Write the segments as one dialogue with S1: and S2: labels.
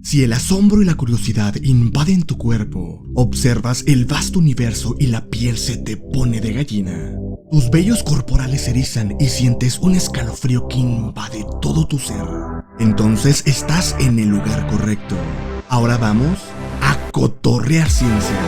S1: Si el asombro y la curiosidad invaden tu cuerpo, observas el vasto universo y la piel se te pone de gallina. Tus vellos corporales se erizan y sientes un escalofrío que invade todo tu ser. Entonces estás en el lugar correcto. Ahora vamos a cotorrear ciencia.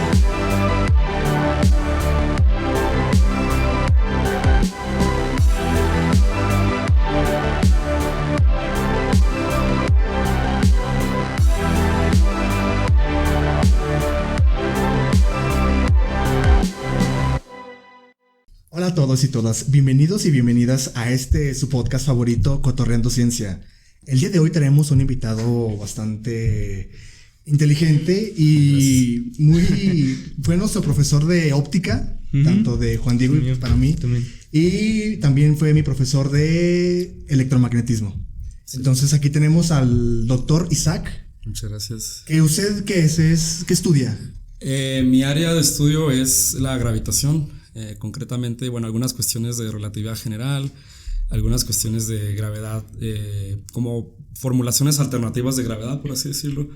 S1: Hola a todos y todas, bienvenidos y bienvenidas a su podcast favorito, Cotorreando Ciencia. El día de hoy tenemos un invitado bastante inteligente y fue nuestro profesor de óptica, tanto de Juan Diego y para mí, y también fue mi profesor de electromagnetismo. Sí. Entonces aquí tenemos al doctor Isaac.
S2: Muchas gracias.
S1: ¿Usted qué estudia?
S2: Mi área de estudio es la gravitación. Concretamente, algunas cuestiones de relatividad general, algunas cuestiones de gravedad, como formulaciones alternativas de gravedad, por así decirlo,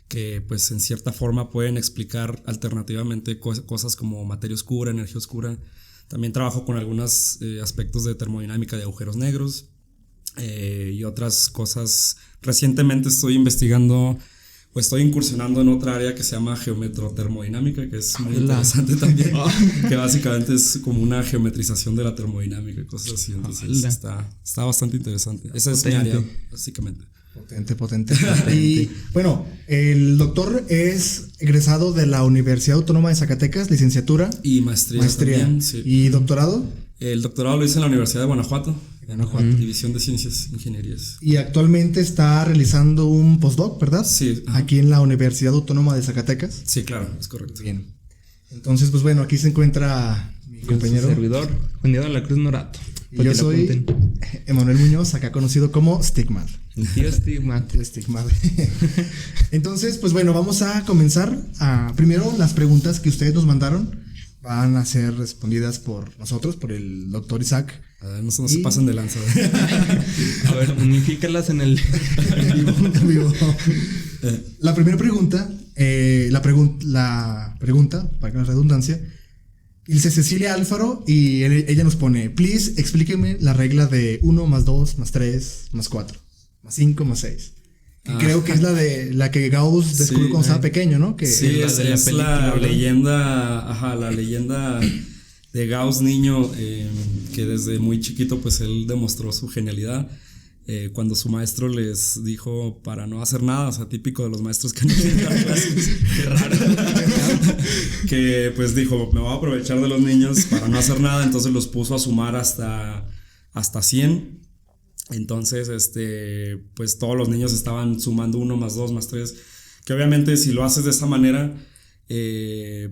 S2: que pues en cierta forma pueden explicar alternativamente cosas como materia oscura, energía oscura. También trabajo con algunos aspectos de termodinámica de agujeros negros y otras cosas. Recientemente estoy incursionando en otra área que se llama geometrotermodinámica, que es muy interesante también, que básicamente es como una geometrización de la termodinámica y cosas así. Entonces está bastante interesante. Esa es mi área, básicamente.
S1: Potente. Y bueno, el doctor es egresado de la Universidad Autónoma de Zacatecas, licenciatura
S2: y maestría también, sí.
S1: ¿Y doctorado?
S2: El doctorado lo hice en la Universidad de Guanajuato. División de Ciencias Ingenierías.
S1: Y actualmente está realizando un postdoc, ¿verdad?
S2: Sí.
S1: Aquí en la Universidad Autónoma de Zacatecas.
S2: Sí, claro, es correcto.
S1: Bien. Entonces, pues bueno, aquí se encuentra mi compañero.
S3: Servidor, Juan Diego de la Cruz Norato.
S1: Y yo soy Emanuel Muñoz, acá conocido como Stigmat.
S3: Tío Stigmat.
S1: Entonces, pues bueno, vamos a comenzar. Primero, las preguntas que ustedes nos mandaron van a ser respondidas por nosotros, por el doctor Isaac.
S2: No se pasan de lanza.
S3: A ver, unifícalas en
S1: vivo. La primera pregunta, la pregunta, para que no redundancia, dice Cecilia Alfaro y ella nos pone: please, explíqueme la regla de 1 más 2 más 3 más 4 más 5 más 6. Creo que es la que Gauss descubrió cuando estaba pequeño, ¿no?
S2: Sí, es la leyenda, la leyenda de Gauss niño, que desde muy chiquito pues él demostró su genialidad. Cuando su maestro les dijo para no hacer nada, o sea, típico de los maestros que no quieren dar clases. Qué raro. Que pues dijo, me voy a aprovechar de los niños para no hacer nada, entonces los puso a sumar hasta 100. Entonces, pues todos los niños estaban sumando 1 más 2 más 3, que obviamente si lo haces de esa manera,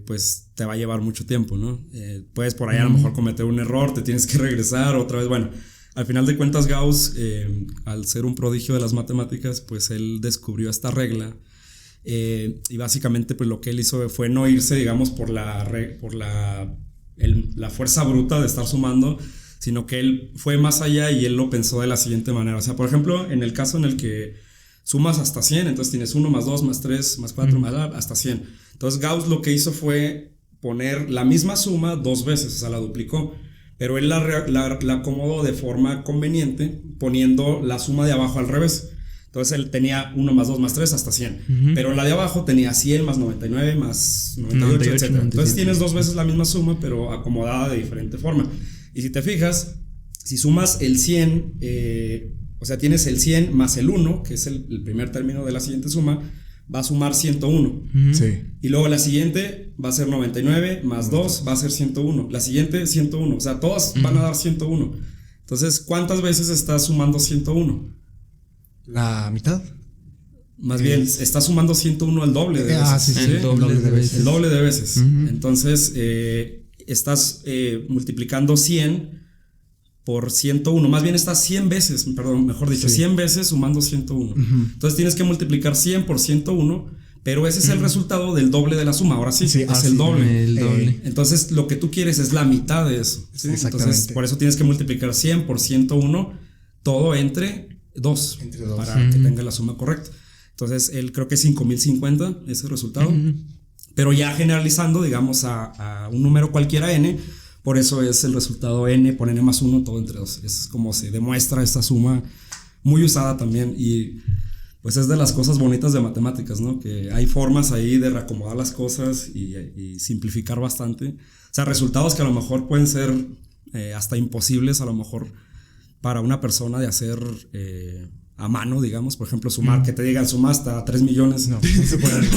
S2: pues te va a llevar mucho tiempo, ¿no? Puedes por ahí a lo mejor cometer un error, te tienes que regresar otra vez. Bueno, al final de cuentas Gauss, al ser un prodigio de las matemáticas, pues él descubrió esta regla, y básicamente pues lo que él hizo fue no irse, digamos, por la fuerza bruta de estar sumando, sino que él fue más allá y él lo pensó de la siguiente manera. O sea, por ejemplo, en el caso en el que sumas hasta 100, entonces tienes 1 más 2 más 3 más 4 más hasta 100. Entonces Gauss lo que hizo fue poner la misma suma 2 veces, o sea, la duplicó, pero él la acomodó de forma conveniente poniendo la suma de abajo al revés. Entonces él tenía 1 más 2 más 3 hasta 100, pero la de abajo tenía 100 más 99 más 98, etc. Entonces tienes 2 veces la misma suma, pero acomodada de diferente forma. Y si te fijas, si sumas el 100, o sea, tienes el 100 más el 1, que es el primer término de la siguiente suma, va a sumar 101.
S1: Sí.
S2: Y luego la siguiente va a ser 99 más 2 va a ser 101. La siguiente 101, o sea, todas van a dar 101. Entonces, ¿cuántas veces estás sumando 101?
S1: La mitad.
S2: Más bien, estás sumando 101 el doble de veces.
S1: Sí. El doble de veces.
S2: El doble de veces. Entonces, estás multiplicando 100 por 101, más bien estás 100 veces, mejor dicho, 100 veces sumando 101. Entonces tienes que multiplicar 100 por 101, pero ese es el resultado del doble de la suma. Ahora sí, es el doble. Entonces lo que tú quieres es la mitad de eso, ¿sí? Entonces por eso tienes que multiplicar 100 por 101, todo entre 2 para que tenga la suma correcta. Entonces, él creo que es 5050 ese resultado. Pero ya generalizando, digamos, a un número cualquiera n, por eso es el resultado n por n más 1 todo entre 2. Es como se demuestra esta suma, muy usada también. Y pues es de las cosas bonitas de matemáticas, ¿no? Que hay formas ahí de reacomodar las cosas y simplificar bastante. O sea, resultados que a lo mejor pueden ser hasta imposibles, a lo mejor para una persona de hacer a mano, digamos, por ejemplo, sumar, que te digan suma hasta 3 millones. No se puede.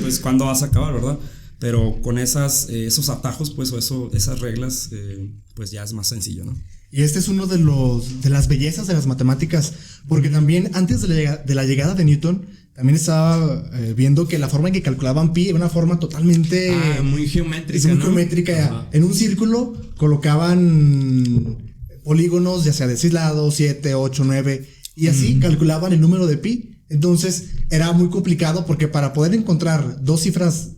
S2: Pues cuándo vas a acabar, ¿verdad? Pero con esos atajos, pues, o esas reglas, pues ya es más sencillo, ¿no?
S1: Y este es uno de las bellezas de las matemáticas, porque también antes de la llegada de Newton, también estaba viendo que la forma en que calculaban pi era una forma totalmente
S3: muy geométrica,
S1: muy
S3: ¿no?
S1: geométrica. En un círculo colocaban polígonos, ya sea de 6 lados, 7, 8, 9, y así calculaban el número de pi. Entonces era muy complicado porque para poder encontrar dos cifras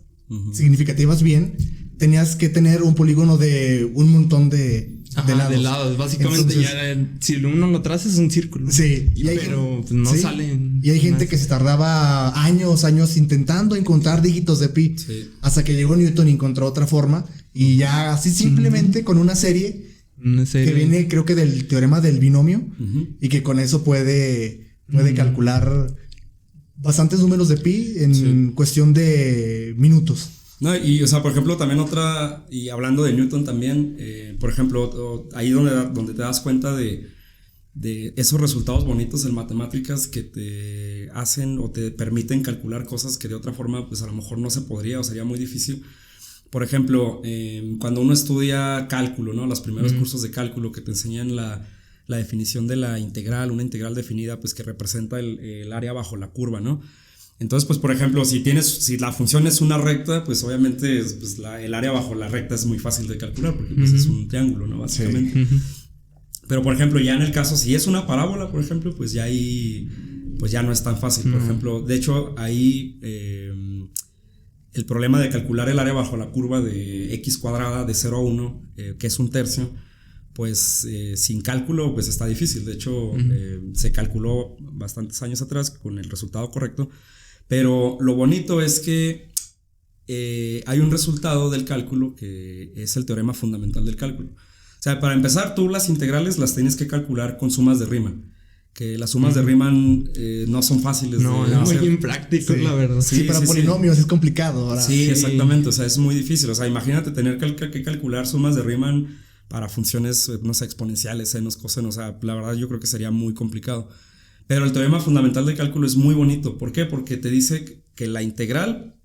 S1: significativas bien, tenías que tener un polígono de un montón de lados.
S3: Básicamente. Entonces, si uno lo traza es un círculo.
S1: Sí.
S3: Pero pues no sale.
S1: Y hay gente que se tardaba años intentando encontrar dígitos de pi. Sí. Hasta que llegó Newton y encontró otra forma. Y ya así simplemente con una serie que viene, creo que del teorema del binomio. Y que con eso puede calcular bastantes números de pi en cuestión de minutos.
S2: No, y o sea, por ejemplo, también otra, y hablando de Newton también, por ejemplo, ahí donde te das cuenta de esos resultados bonitos en matemáticas que te hacen o te permiten calcular cosas que de otra forma pues a lo mejor no se podría o sería muy difícil. Por ejemplo, cuando uno estudia cálculo, ¿no? Los primeros cursos de cálculo que te enseñan la definición de la integral, una integral definida pues que representa el área bajo la curva, ¿no? Entonces, pues, por ejemplo, si la función es una recta, pues obviamente pues, el área bajo la recta es muy fácil de calcular porque pues, es un triángulo, ¿no? Básicamente. Sí. Pero, por ejemplo, ya en el caso, si es una parábola, por ejemplo, pues ya ahí pues ya no es tan fácil. Por ejemplo, de hecho, ahí el problema de calcular el área bajo la curva de x cuadrada de 0 a 1, que es un tercio, pues sin cálculo pues está difícil. De hecho, se calculó bastantes años atrás con el resultado correcto. Pero lo bonito es que hay un resultado del cálculo que es el teorema fundamental del cálculo. O sea, para empezar, tú las integrales las tienes que calcular con sumas de Riemann. Que las sumas de Riemann no son fáciles de hacer.
S3: No, es muy impráctico, la verdad.
S1: Sí, para polinomios es complicado ahora.
S2: Sí, exactamente. O sea, es muy difícil. O sea, imagínate tener que calcular sumas de Riemann para funciones, no sé, exponenciales, senos, cosenos. O sea, la verdad yo creo que sería muy complicado. Pero el teorema fundamental de cálculo es muy bonito. ¿Por qué? Porque te dice que la integral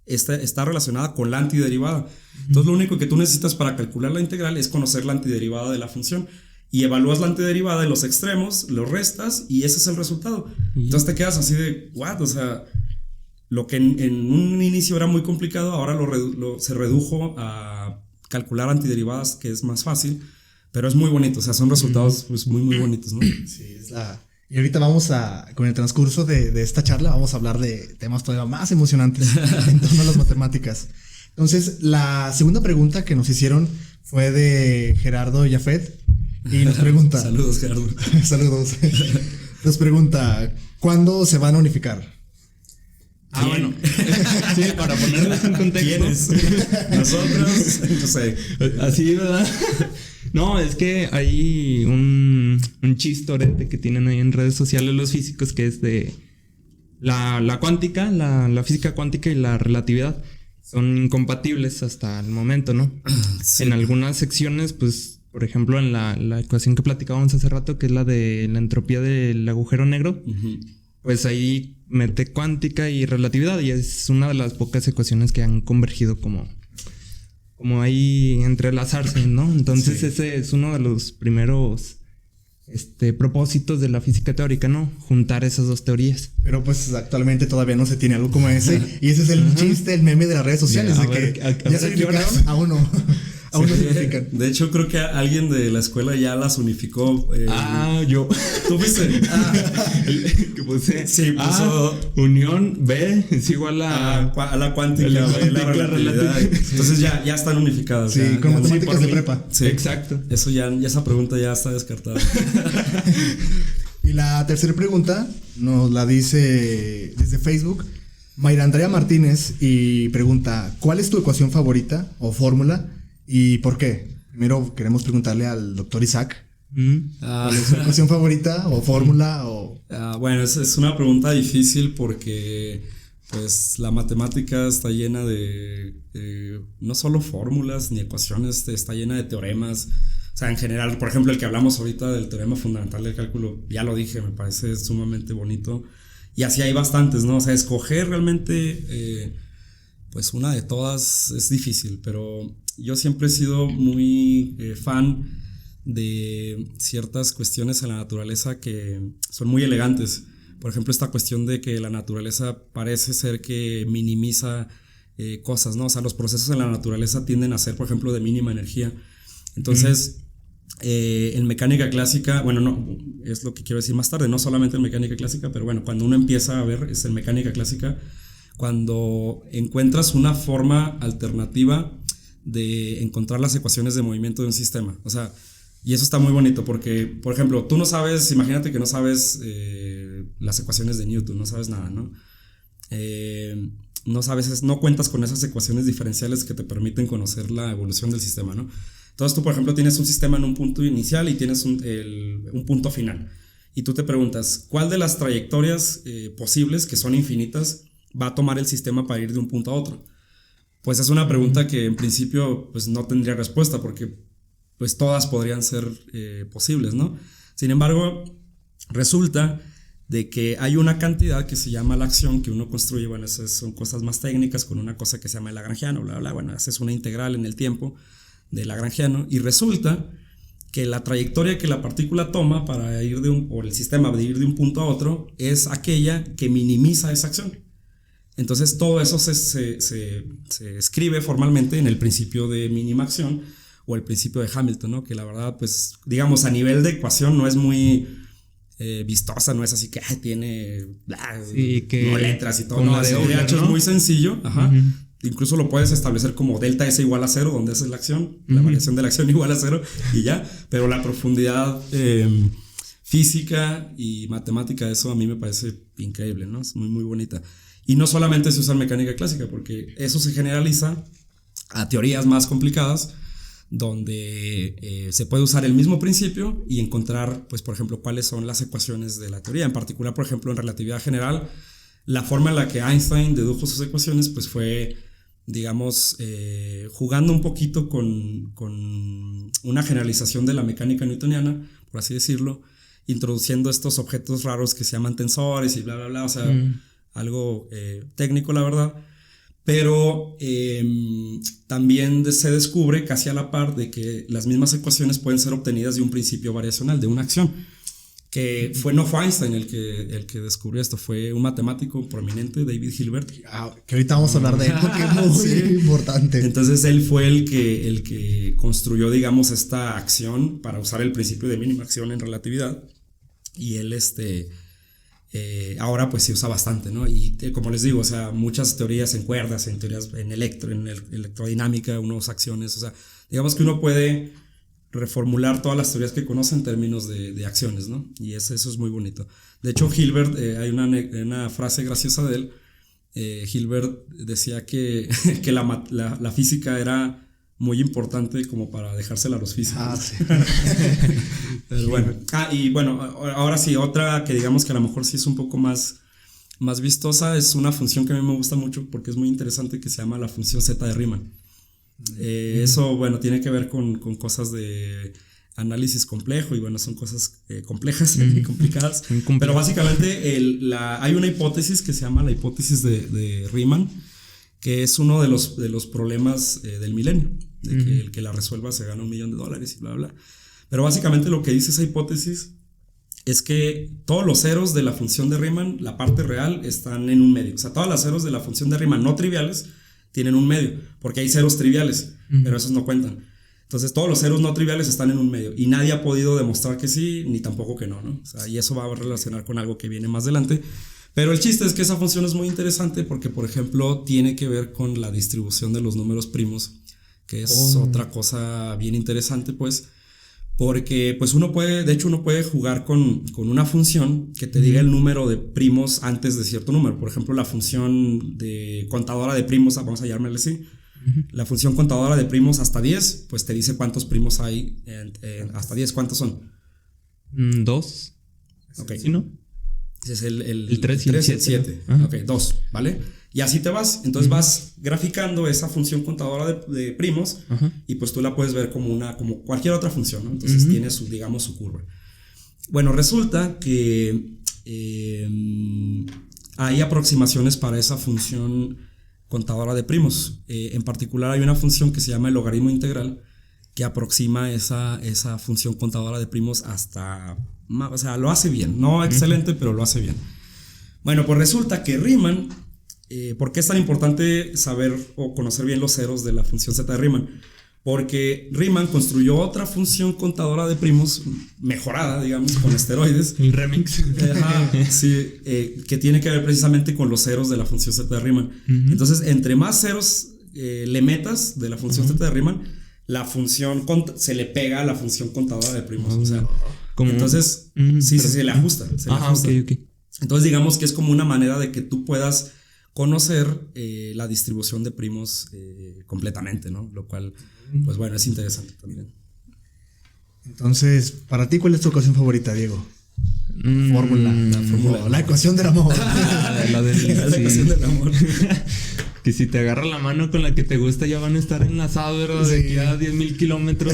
S2: está relacionada con la antiderivada. Entonces lo único que tú necesitas para calcular la integral es conocer la antiderivada de la función. Y evalúas la antiderivada de los extremos, lo restas y ese es el resultado. Entonces te quedas así de, ¿what? O sea, lo que en un inicio era muy complicado, ahora se redujo a calcular antiderivadas, que es más fácil. Pero es muy bonito, o sea, son resultados pues, muy, muy bonitos, ¿no?
S1: Sí, Y ahorita con el transcurso de esta charla, vamos a hablar de temas todavía más emocionantes en torno a las matemáticas. Entonces, la segunda pregunta que nos hicieron fue de Gerardo Jafet y nos pregunta...
S2: Saludos, Gerardo.
S1: Saludos. Nos pregunta, ¿cuándo se van a unificar?
S3: Bueno. Sí, para ponerles en contexto.
S2: ¿Quiénes? Nosotros, no sé.
S3: Así, ¿verdad? No, es que hay un chistorete que tienen ahí en redes sociales los físicos que es de la cuántica, la física cuántica y la relatividad son incompatibles hasta el momento, ¿no? Sí. En algunas secciones, pues, por ejemplo, en la ecuación que platicábamos hace rato, que es la de la entropía del agujero negro, pues ahí mete cuántica y relatividad y es una de las pocas ecuaciones que han convergido como ahí entrelazarse, ¿no? Entonces ese es uno de los primeros propósitos de la física teórica, ¿no? Juntar esas dos teorías.
S1: Pero pues actualmente todavía no se tiene algo como ese y ese es el chiste, el meme de las redes sociales, ya se unificaron a uno. Aún no se unifican.
S2: De hecho, creo que alguien de la escuela ya las unificó.
S3: Yo.
S2: ¿Tú viste?
S3: Que puse.
S2: Sí, puso.
S3: Unión B es igual a
S2: la cuántica, la relatividad. Entonces ya están unificadas.
S1: Sí, con matemáticas de prepa.
S2: Sí, exacto. Eso esa pregunta ya está descartada.
S1: Y la tercera pregunta nos la dice desde Facebook Mayra Andrea Martínez y pregunta: ¿cuál es tu ecuación favorita o fórmula y por qué? Primero queremos preguntarle al doctor Isaac. ¿Cuál es su ecuación favorita o fórmula?
S2: Bueno, es una pregunta difícil porque pues la matemática está llena de no solo fórmulas ni ecuaciones, está llena de teoremas. O sea, en general, por ejemplo, el que hablamos ahorita del teorema fundamental del cálculo, ya lo dije, me parece sumamente bonito. Y así hay bastantes, ¿no? O sea, escoger realmente pues una de todas es difícil, pero yo siempre he sido muy fan de ciertas cuestiones en la naturaleza que son muy elegantes. Por ejemplo, esta cuestión de que la naturaleza parece ser que minimiza cosas, ¿no? O sea, los procesos en la naturaleza tienden a ser, por ejemplo, de mínima energía. Entonces, en mecánica clásica, bueno, no, es lo que quiero decir más tarde, no solamente en mecánica clásica, pero bueno, cuando uno empieza a ver, es en mecánica clásica, cuando encuentras una forma alternativa de encontrar las ecuaciones de movimiento de un sistema. O sea, y eso está muy bonito porque, por ejemplo, tú no sabes, imagínate que no sabes las ecuaciones de Newton, no sabes nada, ¿no? No sabes, no cuentas con esas ecuaciones diferenciales que te permiten conocer la evolución del sistema, ¿no? Entonces tú, por ejemplo, tienes un sistema en un punto inicial y tienes un punto final. Y tú te preguntas, ¿cuál de las trayectorias posibles, que son infinitas, va a tomar el sistema para ir de un punto a otro? Pues es una pregunta que en principio pues, no tendría respuesta porque pues, todas podrían ser posibles, ¿no? Sin embargo, resulta de que hay una cantidad que se llama la acción que uno construye. Bueno, esas son cosas más técnicas con una cosa que se llama el lagrangiano, bla, bla, bueno, haces una integral en el tiempo de lagrangiano y resulta que la trayectoria que la partícula toma para ir o el sistema de ir de un punto a otro es aquella que minimiza esa acción. Entonces todo eso se escribe formalmente en el principio de mínima acción o el principio de Hamilton, ¿no? Que la verdad, pues, digamos, a nivel de ecuación no es muy vistosa, no es así que tiene
S3: sí, que
S2: no letras y todo, no, de hecho, ¿no? Es muy sencillo, ajá. Incluso lo puedes establecer como delta S igual a 0, donde esa es la acción, la variación de la acción igual a 0 y ya, pero la profundidad física y matemática de eso a mí me parece increíble, ¿no? Es muy, muy bonita. Y no solamente se usa en mecánica clásica, porque eso se generaliza a teorías más complicadas, donde se puede usar el mismo principio y encontrar, pues, por ejemplo, cuáles son las ecuaciones de la teoría. En particular, por ejemplo, en relatividad general, la forma en la que Einstein dedujo sus ecuaciones, pues fue, digamos, jugando un poquito con una generalización de la mecánica newtoniana, por así decirlo, introduciendo estos objetos raros que se llaman tensores y bla, bla, bla, o sea, algo técnico, la verdad. Pero también se descubre casi a la par de que las mismas ecuaciones pueden ser obtenidas de un principio variacional, de una acción. Que no fue Einstein el que descubrió esto, fue un matemático prominente, David Hilbert.
S1: Que ahorita vamos a hablar de él porque es muy importante.
S2: Entonces él fue el que construyó, digamos, esta acción para usar el principio de mínima acción en relatividad. Y él ahora pues se usa bastante, ¿no? Y como les digo, o sea, muchas teorías en cuerdas, en teorías en electrodinámica, unas acciones, o sea, digamos que uno puede reformular todas las teorías que conoce en términos de acciones, ¿no? Y eso es muy bonito. De hecho, Hilbert, hay una frase graciosa de él. Hilbert decía que la física era muy importante como para dejársela a los físicos.
S1: Sí.
S2: Pero bueno. Y bueno, ahora sí, otra que digamos que a lo mejor sí es un poco más vistosa, es una función que a mí me gusta mucho porque es muy interesante, que se llama la función zeta de Riemann. Eso, bueno, tiene que ver con cosas de análisis complejo y bueno, son cosas complejas y complicadas. Pero básicamente hay una hipótesis que se llama la hipótesis de Riemann, que es uno de los problemas del milenio, de que el que la resuelva se gana $1 millón y bla, bla. Pero básicamente lo que dice esa hipótesis es que todos los ceros de la función de Riemann, la parte real, están en un medio. O sea, todas las ceros de la función de Riemann no triviales tienen un medio, porque hay ceros triviales, pero esos no cuentan. Entonces todos los ceros no triviales están en un medio y nadie ha podido demostrar que sí, ni tampoco que no, ¿no? O sea, y eso va a relacionar con algo que viene más adelante. Pero el chiste es que esa función es muy interesante porque, por ejemplo, tiene que ver con la distribución de los números primos, que es otra cosa bien interesante, pues, Porque pues uno puede jugar con una función que te diga el número de primos antes de cierto número. Por ejemplo, la función de contadora de primos, vamos a llamarle así. La función contadora de primos hasta 10, pues te dice cuántos primos hay hasta 10. ¿Cuántos son?
S3: 2.
S2: Ok.
S3: ¿Sí, no?
S2: Ese es el
S3: 3 y el
S2: 7. Ok, 2, ¿vale? Y así te vas. Entonces vas graficando esa función contadora de primos y pues tú la puedes ver como cualquier otra función, ¿no? Entonces tiene su curva. Bueno, resulta que hay aproximaciones para esa función contadora de primos. En particular hay una función que se llama el logaritmo integral que aproxima esa función contadora de primos hasta... O sea, lo hace bien. No excelente, pero lo hace bien. Bueno, pues resulta que Riemann... ¿por qué es tan importante saber o conocer bien los ceros de la función z de Riemann? Porque Riemann construyó otra función contadora de primos mejorada, digamos, con esteroides.
S3: El remix.
S2: Sí, que tiene que ver precisamente con los ceros de la función z de Riemann. Entonces, entre más ceros le metas de la función z de Riemann, la función se le pega a la función contadora de primos. O sea, entonces, se le ajusta.
S3: Okay.
S2: Entonces, digamos que es como una manera de que tú puedas conocer la distribución de primos completamente, ¿no? Lo cual, pues bueno, es interesante también.
S1: Entonces, para ti, ¿cuál es tu ecuación favorita, Diego? La ecuación del amor.
S3: La ecuación del amor. Que si te agarra la mano con la que te gusta ya van a estar enlazados, ¿verdad? De aquí a 10,000 kilómetros.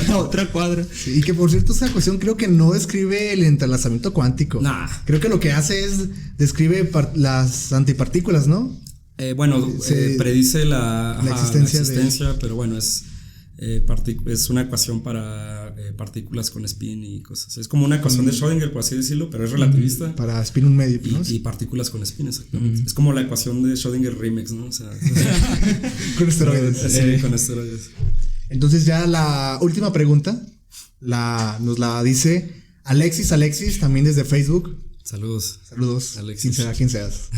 S3: A otra cuadra.
S1: Sí, y que por cierto esa ecuación creo que no describe el entrelazamiento cuántico.
S2: Nah.
S1: Creo que lo que hace es describe las antipartículas, ¿no?
S2: Predice la
S1: existencia
S2: pero bueno, es una ecuación para partículas con spin y cosas. Es como una ecuación de Schrödinger, por así decirlo, pero es relativista.
S1: Para spin un medio, ¿no?
S2: Y partículas con spin, exactamente. Es como la ecuación de Schrödinger Remix, ¿no? O sea,
S1: con esteroides.
S2: Sí, con esteroides.
S1: Entonces ya la última pregunta nos la dice Alexis, también desde Facebook.
S2: Saludos,
S1: Alexis. Quien seas.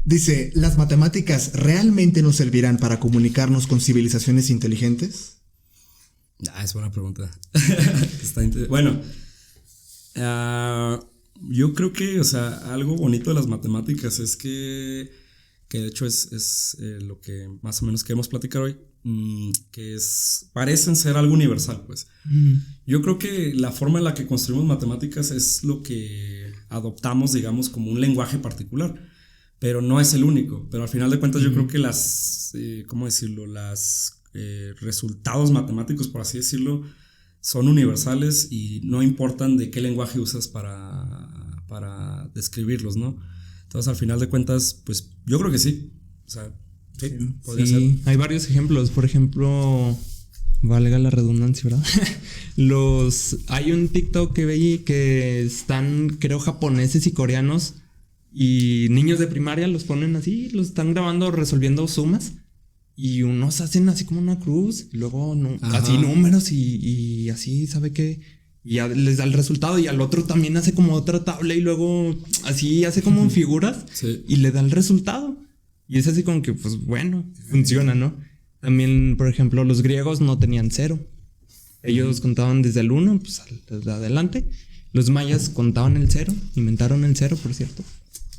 S1: Dice, ¿las matemáticas realmente nos servirán para comunicarnos con civilizaciones inteligentes?
S2: Es buena pregunta. Bueno, yo creo que, o sea, algo bonito de las matemáticas es que de hecho es lo que más o menos queremos platicar hoy, que parecen ser algo universal, pues. Yo creo que la forma en la que construimos matemáticas es lo que adoptamos, digamos, como un lenguaje particular. Pero no es el único. Pero al final de cuentas yo creo que ¿cómo decirlo? Los resultados matemáticos, por así decirlo, son universales y no importan de qué lenguaje usas para describirlos, ¿no? Entonces al final de cuentas, pues yo creo que sí. O sea, sí, podría ser.
S3: Hay varios ejemplos. Por ejemplo, valga la redundancia, ¿verdad? Hay un TikTok que veí que están, creo, japoneses y coreanos. Y niños de primaria los ponen así, los están grabando resolviendo sumas. Y unos hacen así como una cruz, y luego así números y así, ¿sabe qué? Y ya les da el resultado. Y al otro también hace como otra tabla y luego así hace como figuras y le da el resultado. Y es así como que, pues bueno, funciona, ¿no? También, por ejemplo, los griegos no tenían 0. Ellos contaban desde el 1, pues desde adelante. Los mayas contaban el 0, inventaron el 0, por cierto.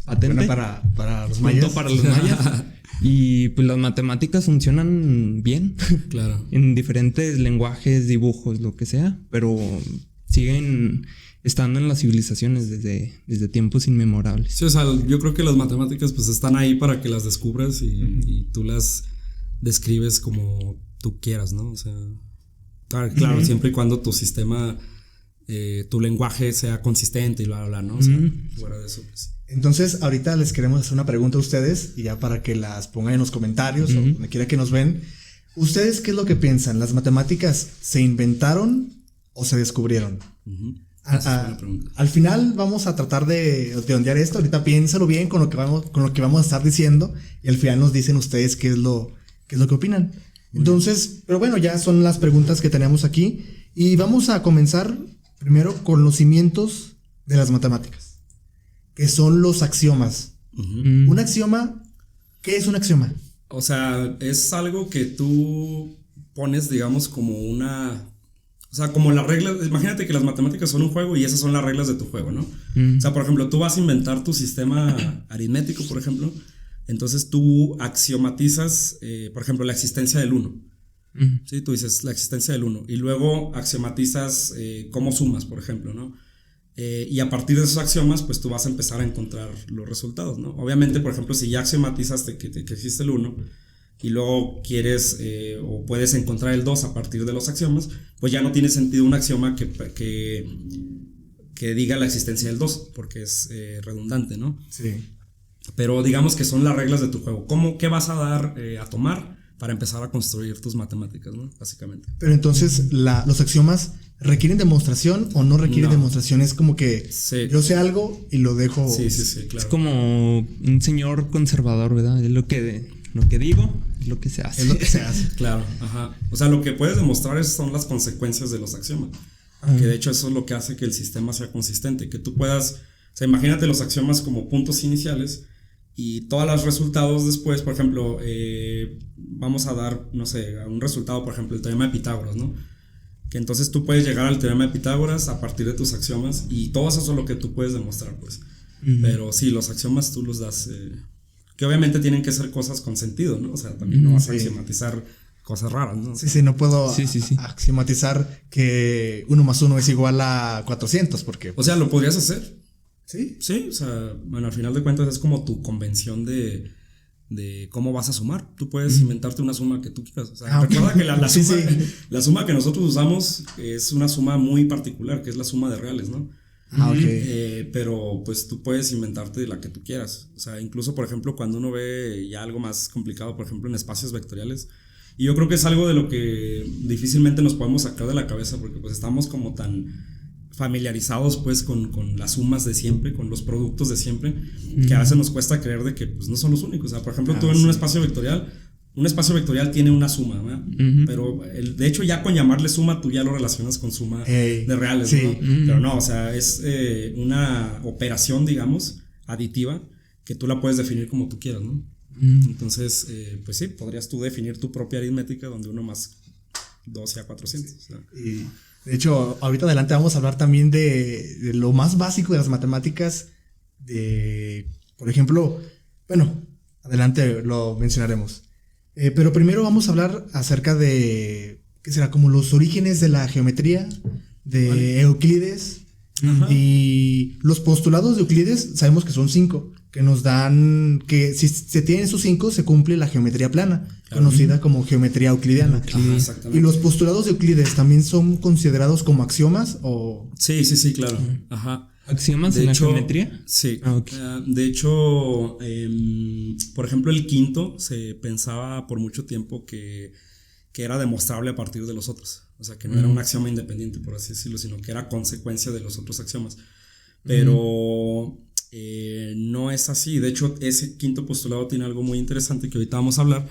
S3: Patente.
S1: Bueno, para los mayas.
S3: Para los mayas. Y pues las matemáticas funcionan bien.
S2: Claro.
S3: En diferentes lenguajes, dibujos, lo que sea. Pero siguen estando en las civilizaciones desde tiempos inmemorables.
S2: Sí, o sea, yo creo que las matemáticas pues están ahí para que las descubras y tú las describes como tú quieras, ¿no? O sea, claro, siempre y cuando tu sistema, tu lenguaje sea consistente y bla, bla, bla, ¿no? O sea, fuera de eso, pues.
S1: Entonces, ahorita les queremos hacer una pregunta a ustedes y ya para que las pongan en los comentarios o donde quiera que nos ven. ¿Ustedes qué es lo que piensan? ¿Las matemáticas se inventaron o se descubrieron? Al final vamos a tratar de ondear esto. Ahorita piénsalo bien con lo que vamos a estar diciendo y al final nos dicen ustedes qué es lo que opinan. Entonces, pero bueno, ya son las preguntas que tenemos aquí y vamos a comenzar primero con los cimientos de las matemáticas, que son los axiomas. Un axioma, ¿qué es un axioma?
S2: O sea, es algo que tú pones, digamos, como una... O sea, como las reglas, imagínate que las matemáticas son un juego y esas son las reglas de tu juego, ¿no? O sea, por ejemplo, tú vas a inventar tu sistema aritmético, por ejemplo, entonces tú axiomatizas, por ejemplo, la existencia del 1. Sí, tú dices la existencia del 1 y luego axiomatizas cómo sumas, por ejemplo, ¿no? Y a partir de esos axiomas, pues tú vas a empezar a encontrar los resultados, ¿no? Obviamente, por ejemplo, si ya axiomatizaste que existe el 1 y luego quieres o puedes encontrar el 2 a partir de los axiomas, pues ya no tiene sentido un axioma que diga la existencia del 2, porque es redundante, ¿no?
S1: Sí.
S2: Pero digamos que son las reglas de tu juego. ¿Qué vas a dar a tomar para empezar a construir tus matemáticas, ¿no? Básicamente.
S1: Pero entonces, ¿los axiomas requieren demostración o no requieren demostración? Es como que yo sé algo y lo dejo...
S2: Sí, claro.
S3: Es como un señor conservador, ¿verdad? Es lo que digo, es lo que se hace.
S1: Es lo que se hace.
S2: Claro, ajá. O sea, lo que puedes demostrar son las consecuencias de los axiomas. Que de hecho eso es lo que hace que el sistema sea consistente. Que tú puedas... O sea, imagínate los axiomas como puntos iniciales y todos los resultados después, por ejemplo, vamos a dar, no sé, un resultado, por ejemplo, el teorema de Pitágoras, ¿no? Que entonces tú puedes llegar al teorema de Pitágoras a partir de tus axiomas y todo eso es lo que tú puedes demostrar, pues. Pero sí, los axiomas tú los das, que obviamente tienen que ser cosas con sentido, ¿no? O sea, también no vas a axiomatizar cosas raras, ¿no?
S1: Sí, no puedo axiomatizar que 1 más 1 es igual a 400, porque...
S2: O sea, lo podrías hacer.
S1: ¿Sí?
S2: Sí, o sea, bueno, al final de cuentas es como tu convención de cómo vas a sumar. Tú puedes inventarte una suma que tú quieras. O sea, recuerda que la suma que nosotros usamos es una suma muy particular, que es la suma de reales, ¿no? Pero pues tú puedes inventarte la que tú quieras. O sea, incluso, por ejemplo, cuando uno ve ya algo más complicado, por ejemplo, en espacios vectoriales, y yo creo que es algo de lo que difícilmente nos podemos sacar de la cabeza, porque pues estamos como tan familiarizados pues con las sumas de siempre, con los productos de siempre, que a veces nos cuesta creer de que pues no son los únicos. O sea, por ejemplo, tú en un espacio vectorial tiene una suma, ¿verdad? Pero de hecho ya con llamarle suma tú ya lo relacionas con suma de reales, ¿no? Pero no, o sea, es una operación, digamos, aditiva, que tú la puedes definir como tú quieras, ¿no? Entonces, pues sí, podrías tú definir tu propia aritmética donde 1 más 2 sea 400.
S1: Sí. O sea. Y de hecho, ahorita adelante vamos a hablar también de lo más básico de las matemáticas, por ejemplo, bueno, adelante lo mencionaremos. Pero primero vamos a hablar acerca de, ¿qué será? Como los orígenes de la geometría, de Euclides. Y los postulados de Euclides sabemos que son 5, que nos dan que si se tienen esos 5 se cumple la geometría plana, conocida como geometría euclidiana. Y los postulados de Euclides también son considerados como axiomas o...
S2: Sí, claro.
S3: ¿Axiomas en la geometría?
S2: Sí. De hecho, por ejemplo, el quinto se pensaba por mucho tiempo que era demostrable a partir de los otros. O sea, que no era un axioma independiente, por así decirlo, sino que era consecuencia de los otros axiomas. Pero no es así. De hecho, ese quinto postulado tiene algo muy interesante que ahorita vamos a hablar.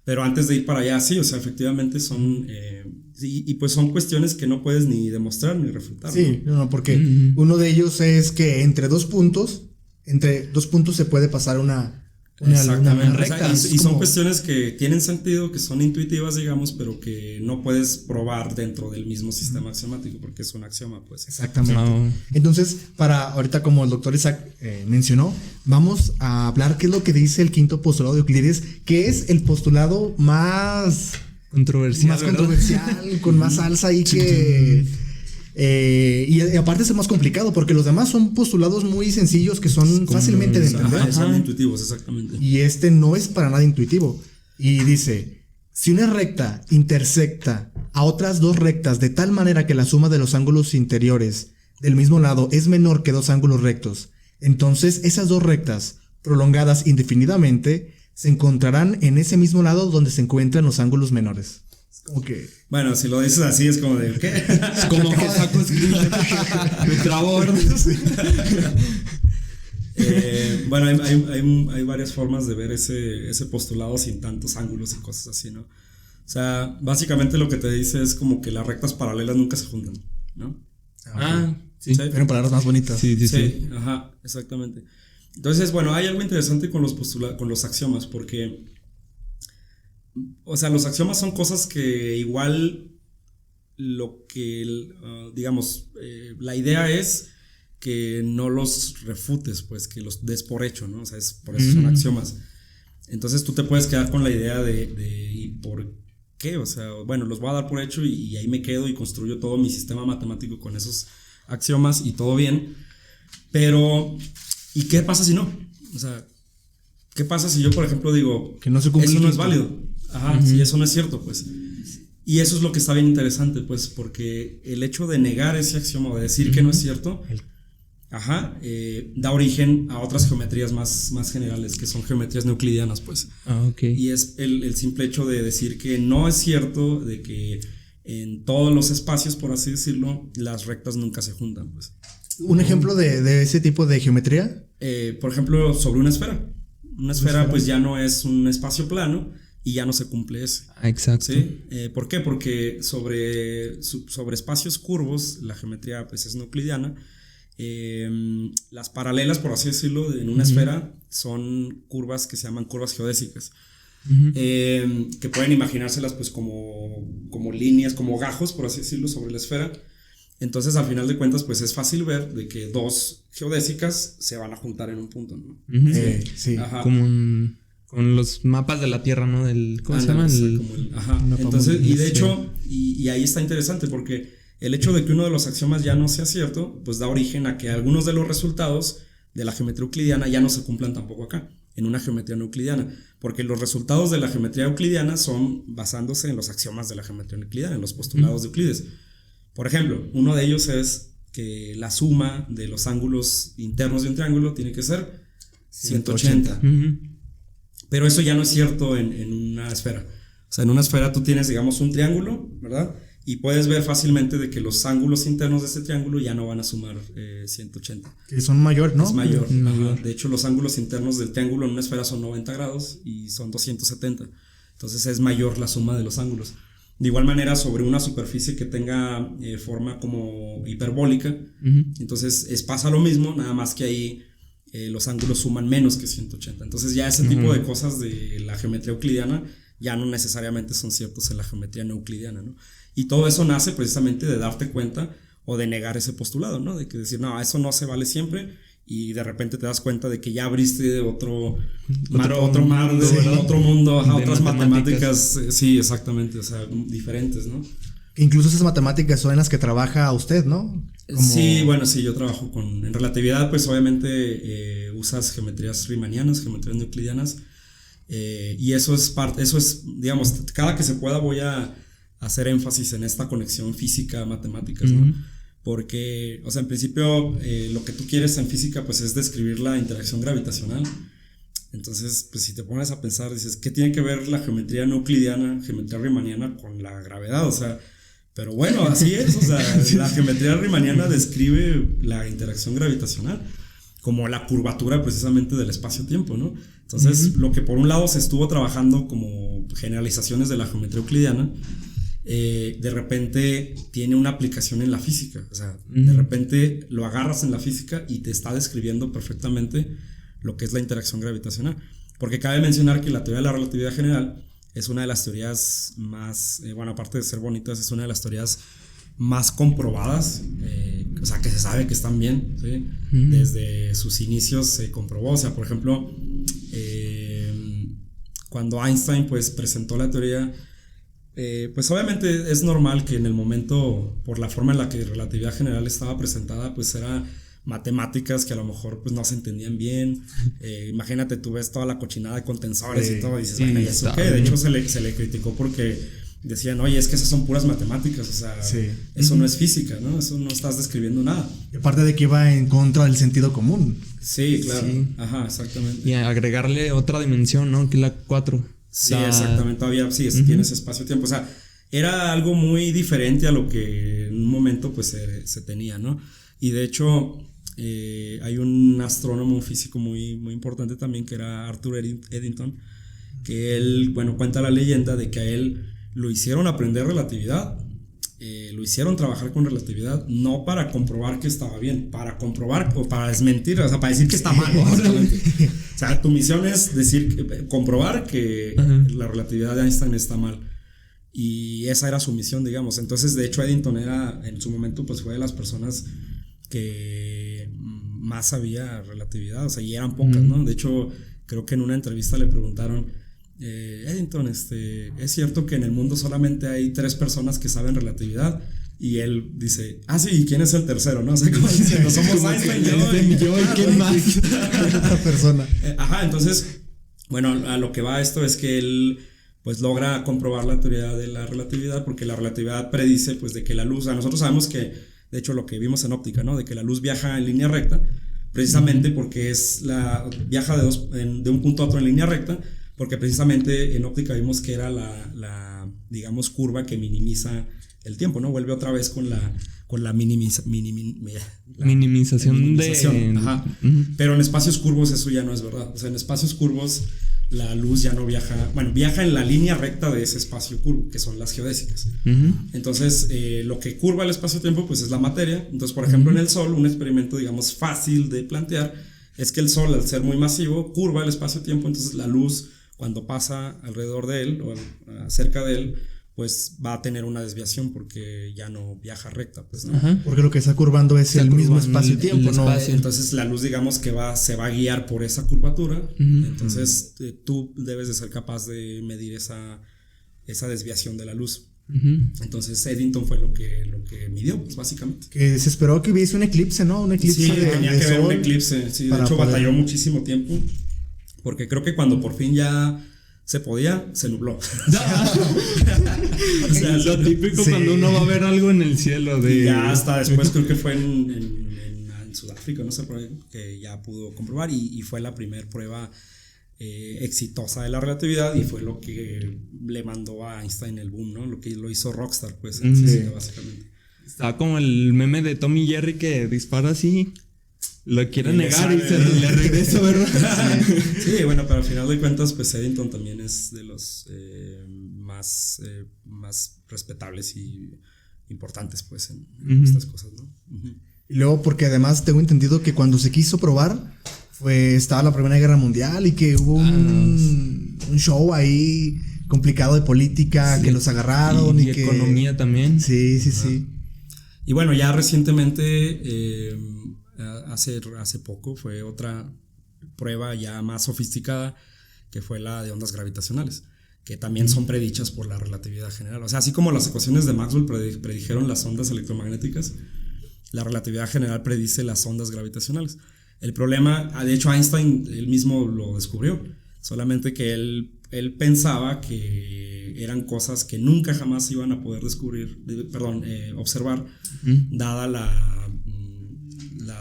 S2: Pero antes de ir para allá, sí, o sea, efectivamente son... y pues son cuestiones que no puedes ni demostrar ni refutar.
S1: Sí, no, porque uno de ellos es que entre dos puntos se puede pasar una recta.
S2: O sea, y son cuestiones que tienen sentido, que son intuitivas, digamos, pero que no puedes probar dentro del mismo sistema axiomático porque es un axioma, pues.
S1: Exactamente. Entonces, para ahorita, como el doctor Isaac mencionó, vamos a hablar qué es lo que dice el quinto postulado de Euclides, que es el postulado más controversial, con más salsa y que... y aparte es el más complicado porque los demás son postulados muy sencillos que son fácilmente de entender.
S2: Son intuitivos, exactamente.
S1: Y este no es para nada intuitivo. Y dice, si una recta intersecta a otras dos rectas de tal manera que la suma de los ángulos interiores del mismo lado es menor que dos ángulos rectos, entonces esas dos rectas prolongadas indefinidamente se encontrarán en ese mismo lado donde se encuentran los ángulos menores. Como que...
S2: Bueno, si lo dices así es como de... ¿qué?
S3: Es como que saco me trabo.
S2: Bueno, hay varias formas de ver ese postulado sin tantos ángulos y cosas así, ¿no? O sea, básicamente lo que te dice es como que las rectas paralelas nunca se juntan, ¿no?
S1: Sí. Tienen palabras más bonitas.
S2: Sí, ajá, exactamente. Entonces, bueno, hay algo interesante con los axiomas porque... o sea, los axiomas son cosas que igual lo que, digamos, la idea es que no los refutes, pues, que los des por hecho, ¿no? O sea, por eso son axiomas. Entonces tú te puedes quedar con la idea de ¿y por qué? O sea, bueno, los voy a dar por hecho y ahí me quedo y construyo todo mi sistema matemático con esos axiomas y todo bien. Pero, ¿y qué pasa si no? O sea, ¿qué pasa si yo, por ejemplo, digo
S1: que no se cumple,
S2: eso no es válido? Ajá, si eso no es cierto, pues. Y eso es lo que está bien interesante, pues, porque el hecho de negar ese axioma o de decir que no es cierto, da origen a otras geometrías más generales, que son geometrías euclidianas, pues. Y es el simple hecho de decir que no es cierto de que en todos los espacios, por así decirlo, las rectas nunca se juntan, pues.
S1: ¿Un ejemplo de ese tipo de geometría?
S2: Por ejemplo, sobre una esfera. Una esfera, pues, ya no es un espacio plano y ya no se cumple ese.
S3: Exacto.
S2: ¿Sí? ¿Por qué? Porque sobre espacios curvos, la geometría, pues, es no euclidiana. Las paralelas, por así decirlo, en una esfera son curvas que se llaman curvas geodésicas, que pueden imaginárselas pues como líneas, como gajos, por así decirlo, sobre la esfera. Entonces, al final de cuentas, pues es fácil ver de que dos geodésicas se van a juntar en un punto, ¿no?
S1: Sí.
S2: Ajá.
S3: Como con los mapas de la Tierra, ¿no? ¿Cómo se llama?
S2: Entonces, y de hecho, y ahí está interesante porque el hecho de que uno de los axiomas ya no sea cierto, pues da origen a que algunos de los resultados de la geometría euclidiana ya no se cumplan tampoco acá, en una geometría no euclidiana, porque los resultados de la geometría euclidiana son basándose en los axiomas de la geometría euclidiana, en los postulados de Euclides. Por ejemplo, uno de ellos es que la suma de los ángulos internos de un triángulo tiene que ser 180. Pero eso ya no es cierto en una esfera. O sea, en una esfera tú tienes, digamos, un triángulo, ¿verdad? Y puedes ver fácilmente de que los ángulos internos de ese triángulo ya no van a sumar 180.
S1: Que son mayor, ¿no?
S2: Es mayor. De hecho, los ángulos internos del triángulo en una esfera son 90 grados y son 270. Entonces es mayor la suma de los ángulos. De igual manera, sobre una superficie que tenga forma como hiperbólica, entonces pasa lo mismo, nada más que ahí los ángulos suman menos que 180. Entonces ya ese tipo de cosas de la geometría euclidiana ya no necesariamente son ciertos en la geometría no euclidiana, ¿no? Y todo eso nace precisamente de darte cuenta o de negar ese postulado, ¿no? De que decir, no, eso no se vale siempre, y de repente te das cuenta de que ya abriste otro mar, otro mundo, otras matemáticas. Sí, exactamente, o sea, diferentes, ¿no?
S1: Incluso esas matemáticas son en las que trabaja usted, ¿no?
S2: Sí, bueno, sí, yo trabajo en relatividad, pues obviamente usas geometrías riemannianas, geometrías euclidianas, y eso es, digamos, cada que se pueda voy a hacer énfasis en esta conexión física-matemáticas, ¿no? Porque, o sea, en principio lo que tú quieres en física pues es describir la interacción gravitacional. Entonces, pues si te pones a pensar, dices, ¿qué tiene que ver la geometría no euclidiana, geometría riemanniana con la gravedad? O sea, pero bueno, así es, o sea, la geometría riemanniana describe la interacción gravitacional como la curvatura precisamente del espacio-tiempo, ¿no? Entonces, lo que por un lado se estuvo trabajando como generalizaciones de la geometría euclidiana, de repente tiene una aplicación en la física. O sea, de repente lo agarras en la física y te está describiendo perfectamente lo que es la interacción gravitacional. Porque cabe mencionar que la teoría de la relatividad general es una de las teorías más, bueno, aparte de ser bonitas, es una de las teorías más comprobadas, o sea, que se sabe que están bien, ¿sí? Desde sus inicios se comprobó. O sea, por ejemplo, cuando Einstein pues presentó la teoría, pues obviamente es normal que en el momento, por la forma en la que relatividad general estaba presentada, pues era matemáticas que a lo mejor pues no se entendían bien. Imagínate, tú ves toda la cochinada de contensores y todo, y dices, bueno, ¿y eso qué? De hecho se le criticó porque decían, oye, es que esas son puras matemáticas, o sea, eso no es física, ¿no? Eso no estás describiendo nada.
S1: Y aparte de que iba en contra del sentido común.
S2: Sí, claro. Sí. Ajá, exactamente.
S3: Y agregarle otra dimensión, ¿no? Que es la 4.
S2: Sí, exactamente, todavía sí, tienes espacio-tiempo, o sea, era algo muy diferente a lo que en un momento pues se tenía, ¿no? Y de hecho hay un astrónomo, un físico muy, muy importante también, que era Arthur Eddington, que él, bueno, cuenta la leyenda de que a él lo hicieron aprender relatividad, lo hicieron trabajar con relatividad, no para comprobar que estaba bien, para comprobar o para desmentir, o sea, para decir que está mal, básicamente. O sea, tu misión es comprobar que la relatividad de Einstein está mal. Y esa era su misión, digamos. Entonces, de hecho, Eddington era, en su momento, pues fue de las personas que más sabía relatividad, o sea, y eran pocas, ¿no? De hecho, creo que en una entrevista le preguntaron, Eddington, ¿es cierto que en el mundo solamente hay 3 personas que saben relatividad? Y él dice, sí, ¿y quién es el tercero? ¿No? O sea, como diciendo, somos Einstein, yo,
S3: ¿y quién más?
S1: Otra persona.
S2: Entonces, bueno, a lo que va esto es que él pues logra comprobar la teoría de la relatividad, porque la relatividad predice pues de que la luz, nosotros sabemos que, de hecho lo que vimos en óptica, ¿no? De que la luz viaja en línea recta, precisamente porque viaja de un punto a otro en línea recta, porque precisamente en óptica vimos que era la digamos, curva que minimiza el tiempo, ¿no? Vuelve otra vez con la
S3: minimización.
S2: Ajá. Pero en espacios curvos eso ya no es verdad. O sea, en espacios curvos la luz ya no viaja, viaja en la línea recta de ese espacio curvo, que son las geodésicas. Entonces, lo que curva el espacio-tiempo, pues es la materia. Entonces, por ejemplo, en el Sol, un experimento, digamos, fácil de plantear, es que el Sol, al ser muy masivo, curva el espacio-tiempo, entonces la luz, cuando pasa alrededor de él, o cerca de él, pues va a tener una desviación porque ya no viaja recta, pues, ¿no?
S1: Porque lo que está curvando es el mismo espacio-tiempo, ¿no?
S2: Entonces la luz, digamos que se va a guiar por esa curvatura. Entonces tú debes de ser capaz de medir esa desviación de la luz. Entonces Eddington fue lo que midió, pues, básicamente.
S1: Que se esperó que hubiese un eclipse, ¿no? Un eclipse.
S2: Sí, tenía que haber un eclipse. Sí, de hecho batalló muchísimo tiempo, porque creo que cuando por fin ya se podía, se nubló.
S3: O sea, lo típico cuando uno va a ver algo en el cielo.
S2: Y ya hasta después creo que fue en Sudáfrica, no sé, por ahí, que ya pudo comprobar y fue la primera prueba exitosa de la relatividad y fue lo que le mandó a Einstein el boom, ¿no? Lo que lo hizo Rockstar, pues, en física, básicamente.
S3: Estaba como el meme de Tom y Jerry que dispara así, lo quiere negar y se le regresa, ¿verdad?
S2: Sí, bueno, pero al final de cuentas, pues Eddington también es de los más respetables y importantes, pues, en estas cosas, ¿no?
S1: Y luego, porque además tengo entendido que cuando se quiso probar, estaba la Primera Guerra Mundial y que hubo un show ahí complicado de política, que los agarraron y que
S3: economía también.
S1: Sí.
S2: Y bueno, ya recientemente, hace poco, fue otra prueba ya más sofisticada, que fue la de ondas gravitacionales, que también son predichas por la relatividad general. O sea, así como las ecuaciones de Maxwell predijeron las ondas electromagnéticas, la relatividad general predice las ondas gravitacionales. El problema, de hecho Einstein él mismo lo descubrió, solamente que él pensaba que eran cosas que nunca jamás iban a poder observar, dada la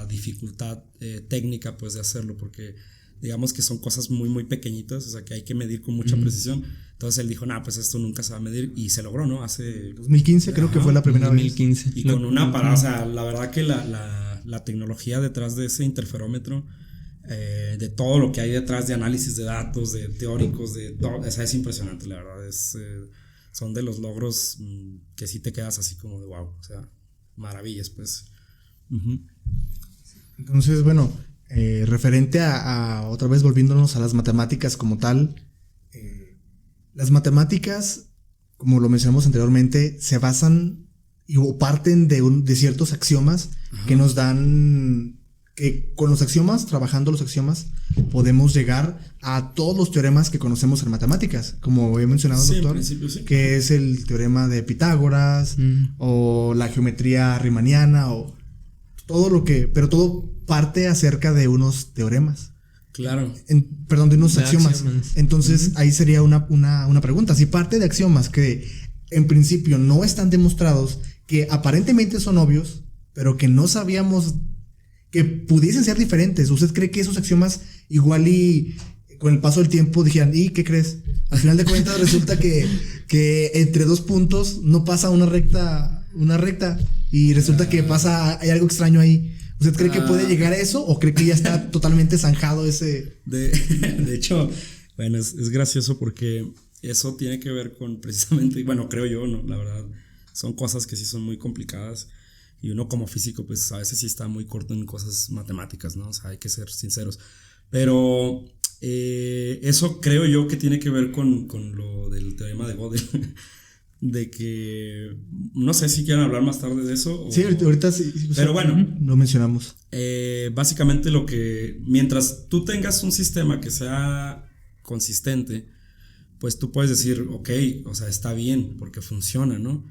S2: dificultad técnica, pues, de hacerlo, porque digamos que son cosas muy muy pequeñitas, o sea, que hay que medir con mucha precisión. Entonces él dijo, pues esto nunca se va a medir, y se logró, ¿no? Hace
S1: 2015 creo que fue la primera
S3: 2015.
S1: vez.
S2: Y con una parada, o sea, la verdad que la tecnología detrás de ese interferómetro, de todo lo que hay detrás de análisis de datos, de teóricos, de todo, o sea, es impresionante, la verdad. Son de los logros que sí te quedas así como de wow, o sea, maravillas, pues.
S1: Entonces, bueno, referente a otra vez volviéndonos a las matemáticas como tal, las matemáticas, como lo mencionamos anteriormente, se basan o parten de ciertos axiomas que nos dan, que con los axiomas, trabajando los axiomas, podemos llegar a todos los teoremas que conocemos en matemáticas, como he mencionado,
S2: Sí,
S1: doctor,
S2: en principio, sí.
S1: que es el teorema de Pitágoras, o la geometría riemanniana, o todo lo que, pero todo parte acerca de unos teoremas.
S2: Claro.
S1: Perdón, de unos axiomas. Entonces, ahí sería una pregunta. Si parte de axiomas que en principio no están demostrados, que aparentemente son obvios, pero que no sabíamos que pudiesen ser diferentes, ¿usted cree que esos axiomas igual y con el paso del tiempo dijeran, ¿y qué crees? Al final de cuentas resulta que entre dos puntos no pasa una recta y resulta que hay algo extraño ahí. ¿Usted cree que puede llegar a eso o cree que ya está totalmente zanjado ese?
S2: De hecho, bueno, es gracioso porque eso tiene que ver con precisamente, bueno, creo yo, ¿no? La verdad, son cosas que sí son muy complicadas y uno como físico, pues a veces sí está muy corto en cosas matemáticas, ¿no? O sea, hay que ser sinceros. Pero Eso creo yo que tiene que ver con lo del teorema de Gödel. De que no sé si quieren hablar más tarde de eso.
S1: Sí, ahorita sí.
S2: Pero bueno,
S1: lo mencionamos.
S2: Básicamente mientras tú tengas un sistema que sea consistente, pues tú puedes decir, ok, o sea, está bien porque funciona, ¿no?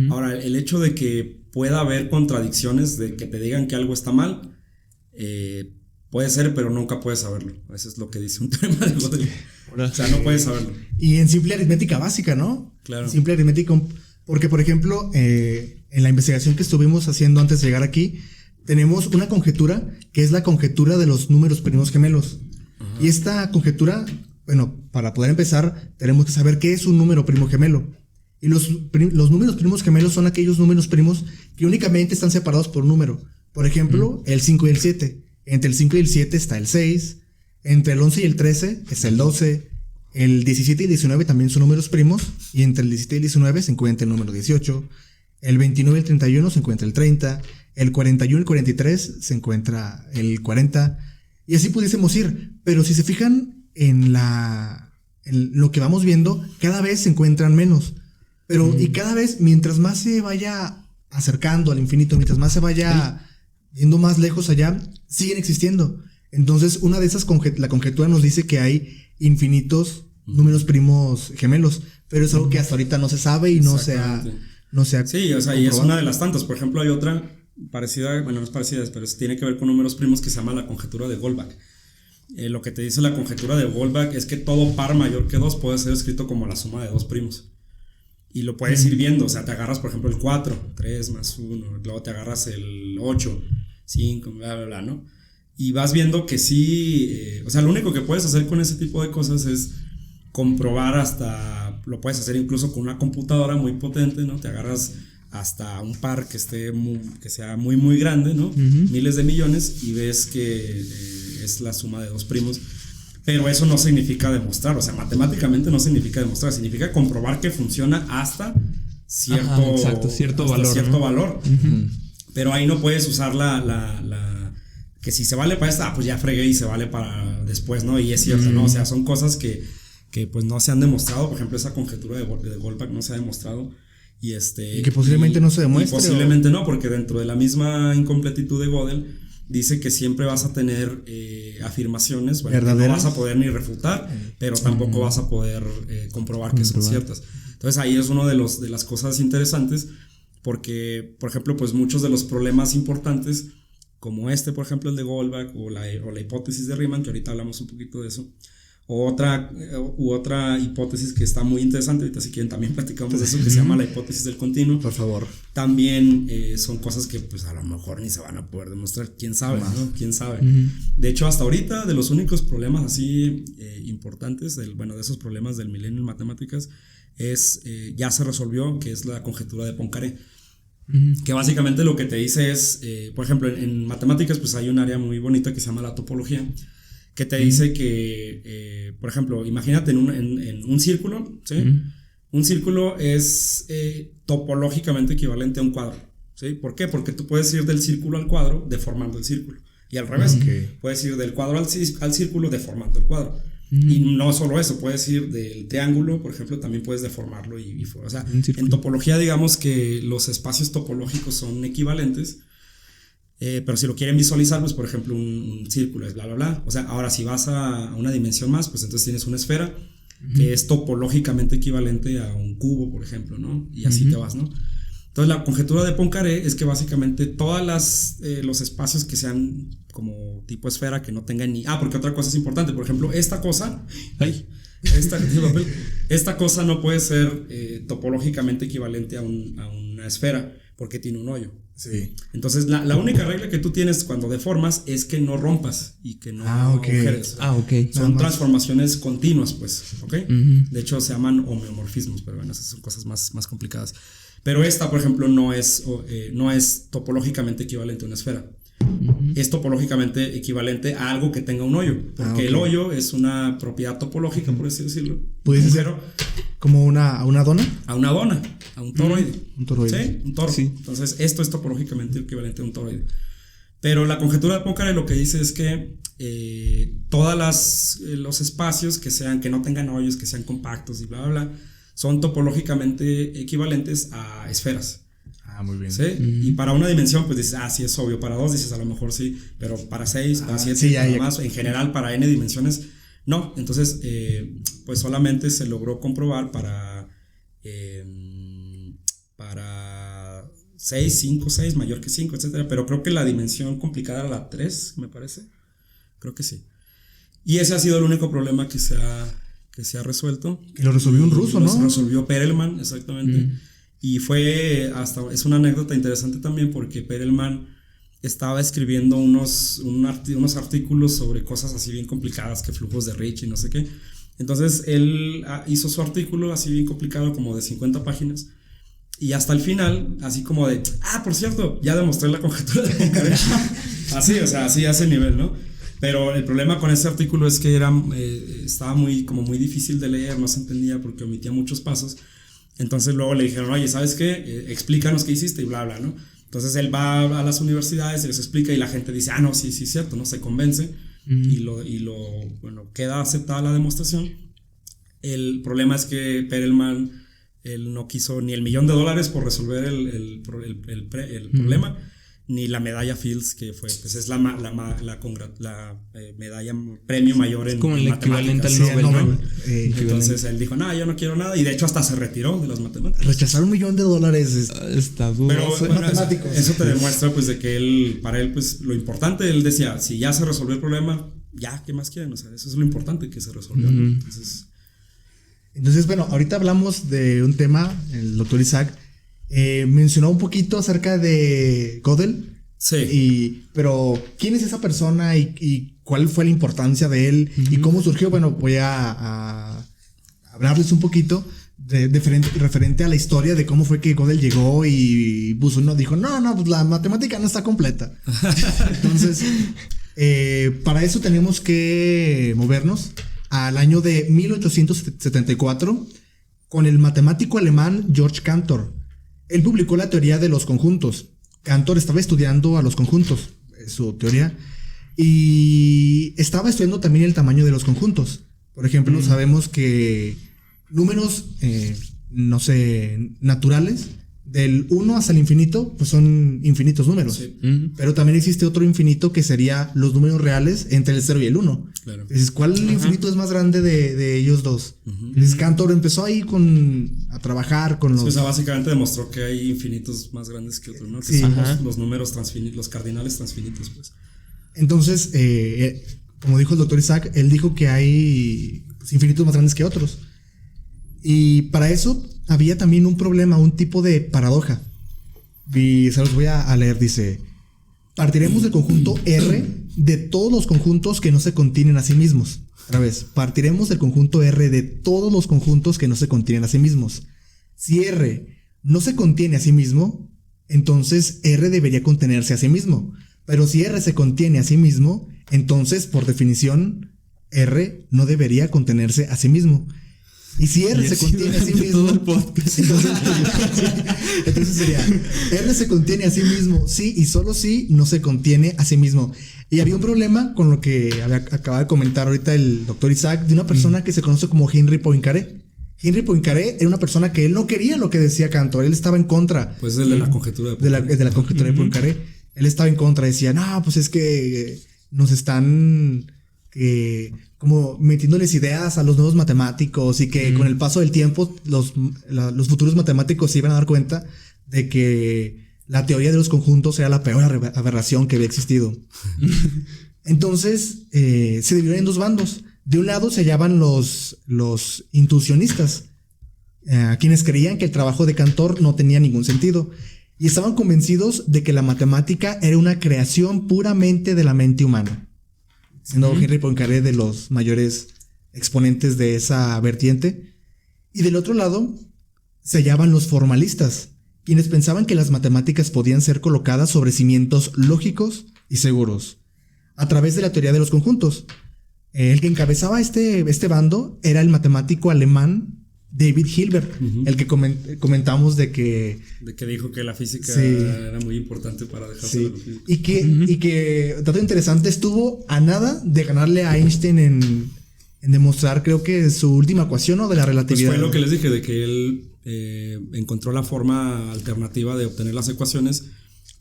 S2: Ahora, el hecho de que pueda haber contradicciones, de que te digan que algo está mal, puede ser, pero nunca puedes saberlo. Eso es lo que dice un teorema de Gödel. O sea, no puedes saberlo.
S1: Y en simple aritmética básica, ¿no?
S2: Claro.
S1: Simple aritmética. Porque, por ejemplo, en la investigación que estuvimos haciendo antes de llegar aquí, tenemos una conjetura que es la conjetura de los números primos gemelos. Ajá. Y esta conjetura, bueno, para poder empezar, tenemos que saber qué es un número primo gemelo. Y los números primos gemelos son aquellos números primos que únicamente están separados por un número. Por ejemplo, el 5 y el 7. Entre el 5 y el 7 está el 6. Entre el 11 y el 13 es el 12. El 17 y el 19 también son números primos. Y entre el 17 y el 19 se encuentra el número 18. El 29 y el 31 se encuentra el 30. El 41 y el 43 se encuentra el 40. Y así pudiésemos ir. Pero si se fijan en lo que vamos viendo, cada vez se encuentran menos. Pero y cada vez, mientras más se vaya acercando al infinito, mientras más se vaya yendo más lejos allá, siguen existiendo. Entonces, una de esas la conjetura nos dice que hay infinitos números primos gemelos, pero es algo que hasta ahorita no se sabe y no se ha
S2: sí, o sea, y es una de las tantas. Por ejemplo, hay otra parecida, bueno, no es parecida, pero tiene que ver con números primos que se llama la conjetura de Goldbach. Lo que te dice la conjetura de Goldbach es que todo par mayor que 2 puede ser escrito como la suma de dos primos. Y lo puedes ir viendo, o sea, te agarras, por ejemplo, el 4, 3 más 1, luego te agarras el 8, 5, bla, bla, bla, ¿no? Y vas viendo que sí, o sea, lo único que puedes hacer con ese tipo de cosas es comprobar hasta, lo puedes hacer incluso con una computadora muy potente, ¿no? Te agarras hasta un par que sea muy, muy grande, ¿no? Miles de millones, y ves que es la suma de dos primos. Pero eso no significa demostrar, o sea, matemáticamente no significa demostrar, significa comprobar que funciona hasta cierto valor. Pero ahí no puedes usar que si se vale para esta, pues ya fregué y se vale para después, ¿no? Y es cierto, ¿no? O sea, son cosas que pues no se han demostrado. Por ejemplo, esa conjetura de Goldbach no se ha demostrado. Y que posiblemente no se demuestre. Posiblemente no, porque dentro de la misma incompletitud de Gödel dice que siempre vas a tener afirmaciones, bueno, que no vas a poder ni refutar, pero tampoco vas a poder comprobar que son ciertas. Entonces ahí es una de las cosas interesantes, porque, por ejemplo, pues muchos de los problemas importantes, como por ejemplo, el de Goldbach, o la hipótesis de Riemann, que ahorita hablamos un poquito de eso, otra hipótesis que está muy interesante, ahorita si quieren también platicamos de eso, que se llama la hipótesis del continuo.
S1: Por favor.
S2: También son cosas que pues a lo mejor ni se van a poder demostrar, quién sabe, ¿no? Quién sabe. De hecho, hasta ahorita, de los únicos problemas así importantes, de esos problemas del milenio en matemáticas, ya se resolvió, que es la conjetura de Poincaré. Que básicamente lo que te dice es, por ejemplo, en matemáticas pues hay un área muy bonita que se llama la topología, que te dice que, por ejemplo, imagínate en un círculo, ¿sí? Un círculo es topológicamente equivalente a un cuadro, ¿sí? ¿Por qué? Porque tú puedes ir del círculo al cuadro deformando el círculo, y al revés, puedes ir del cuadro al círculo deformando el cuadro. Y no solo eso, puedes ir del triángulo, por ejemplo, también puedes deformarlo o sea, en topología digamos que los espacios topológicos son equivalentes. Pero si lo quieren visualizar, pues por ejemplo un círculo es bla bla bla. O sea, ahora si vas a una dimensión más, pues entonces tienes una esfera que es topológicamente equivalente a un cubo, por ejemplo, ¿no? Y así te vas, ¿no? Entonces la conjetura de Poincaré es que básicamente todas los espacios que sean como tipo esfera, que no tengan porque otra cosa es importante, por ejemplo, esta cosa no puede ser topológicamente equivalente a una esfera, porque tiene un hoyo. Sí. Entonces la única regla que tú tienes cuando deformas es que no rompas y que no agujeres. Son transformaciones continuas, pues, ¿ok? De hecho se llaman homeomorfismos, pero bueno, esas son cosas más complicadas. Pero esta, por ejemplo, no es topológicamente equivalente a una esfera. Es topológicamente equivalente a algo que tenga un hoyo, porque el hoyo es una propiedad topológica, por así decirlo.
S1: ¿Puede ser como a una dona?
S2: A una dona, a un toroide.
S1: Un toroide.
S2: Sí, un toro. Sí. Entonces, esto es topológicamente equivalente a un toroide. Pero la conjetura de Poincaré lo que dice es que todos los espacios que no tengan hoyos, que sean compactos y bla, bla, bla, son topológicamente equivalentes a esferas.
S1: Muy bien.
S2: ¿Sí? Y para una dimensión, pues dices, sí, es obvio. Para 2 dices, a lo mejor sí. Pero para 6, para 7,
S1: sí,
S2: más, en general, para n dimensiones, no. Entonces, pues solamente se logró comprobar para 6, 5, 6, mayor que 5, etcétera. Pero creo que la dimensión complicada era la 3, me parece. Creo que sí. Y ese ha sido el único problema que se ha resuelto.
S1: Y lo resolvió un ruso, ¿no?
S2: Lo resolvió Perelman, exactamente. Y es una anécdota interesante también porque Perelman estaba escribiendo unos artículos sobre cosas así bien complicadas, que flujos de Ricci y no sé qué. Entonces él hizo su artículo así bien complicado, como de 50 páginas. Y hasta el final, así como de, por cierto, ya demostré la conjetura de Poincaré. Así, o sea, así a ese nivel, ¿no? Pero el problema con ese artículo es que estaba muy difícil de leer, no se entendía porque omitía muchos pasos. Entonces luego le dijeron, oye, ¿sabes qué? Explícanos qué hiciste y bla, bla, ¿no? Entonces él va a las universidades y les explica y la gente dice, no, sí, cierto, ¿no? Se convence bueno, queda aceptada la demostración. El problema es que Perelman, él no quiso ni $1 millón por resolver el problema, ni la medalla Fields, que fue, pues es la medalla premio mayor en
S3: como el equivalente al Nobel, ¿no?
S2: Entonces él dijo, yo no quiero nada, y de hecho hasta se retiró de las matemáticas.
S1: Rechazar $1 millón
S3: está duro.
S2: Pero bueno, eso te demuestra pues de que para él pues lo importante, él decía, si ya se resolvió el problema, ya, ¿qué más quieren? O sea, eso es lo importante, que se resolvió.
S1: Entonces, bueno, ahorita hablamos de un tema, el doctor Isaac mencionó un poquito acerca de Gödel.
S2: Sí.
S1: Pero, ¿quién es esa persona y cuál fue la importancia de él y cómo surgió? Bueno, voy a hablarles un poquito referente a la historia de cómo fue que Gödel llegó y puso dijo, no, pues la matemática no está completa. Entonces, para eso tenemos que movernos al año de 1874 con el matemático alemán Georg Cantor. Él publicó la teoría de los conjuntos. Cantor estaba estudiando a los conjuntos, su teoría, y estaba estudiando también el tamaño de los conjuntos. Por ejemplo, sabemos que números, naturales, del 1 hasta el infinito, pues son infinitos números. Sí. Pero también existe otro infinito que sería los números reales entre el 0 y el 1. Claro. Entonces, ¿cuál infinito es más grande de ellos dos? Entonces, Cantor empezó ahí a trabajar con los...
S2: Sí, o sea, básicamente demostró que hay infinitos más grandes que otros, ¿no? Que son los números los cardinales transfinitos, pues.
S1: Entonces, como dijo el doctor Isaac, él dijo que hay infinitos más grandes que otros. Y para eso había también un problema, un tipo de paradoja. Y se los voy a leer, dice: partiremos del conjunto R de todos los conjuntos que no se contienen a sí mismos. Otra vez, partiremos del conjunto R de todos los conjuntos que no se contienen a sí mismos. Si R no se contiene a sí mismo, entonces R debería contenerse a sí mismo. Pero si R se contiene a sí mismo, entonces, por definición, R no debería contenerse a sí mismo. Y si R se contiene a sí mismo, entonces sería: R se contiene a sí mismo, sí y solo sí no se contiene a sí mismo. Y había un problema con lo que acaba de comentar ahorita el doctor Isaac, de una persona que se conoce como Henri Poincaré. Henri Poincaré era una persona que él no quería lo que decía Cantor, él estaba en contra.
S2: Pues el de la conjetura de Poincaré.
S1: De la conjetura de Poincaré. Él estaba en contra, decía, no, pues es que nos están como metiéndoles ideas a los nuevos matemáticos y que con el paso del tiempo los futuros matemáticos se iban a dar cuenta de que la teoría de los conjuntos era la peor aberración que había existido. Entonces se dividieron en dos bandos. De un lado se hallaban los intuicionistas, quienes creían que el trabajo de Cantor no tenía ningún sentido y estaban convencidos de que la matemática era una creación puramente de la mente humana, siendo Henri Poincaré de los mayores exponentes de esa vertiente. Y del otro lado se hallaban los formalistas, quienes pensaban que las matemáticas podían ser colocadas sobre cimientos lógicos y seguros, a través de la teoría de los conjuntos. El que encabezaba este bando era el matemático alemán David Hilbert, el que comentamos de que
S2: dijo que la física
S1: sí,
S2: era muy importante para dejarse
S1: sí, y que dato interesante, estuvo a nada de ganarle a Einstein en demostrar, creo que su última ecuación, ¿no?, de la relatividad.
S2: Pues fue lo que les dije, de que él encontró la forma alternativa de obtener las ecuaciones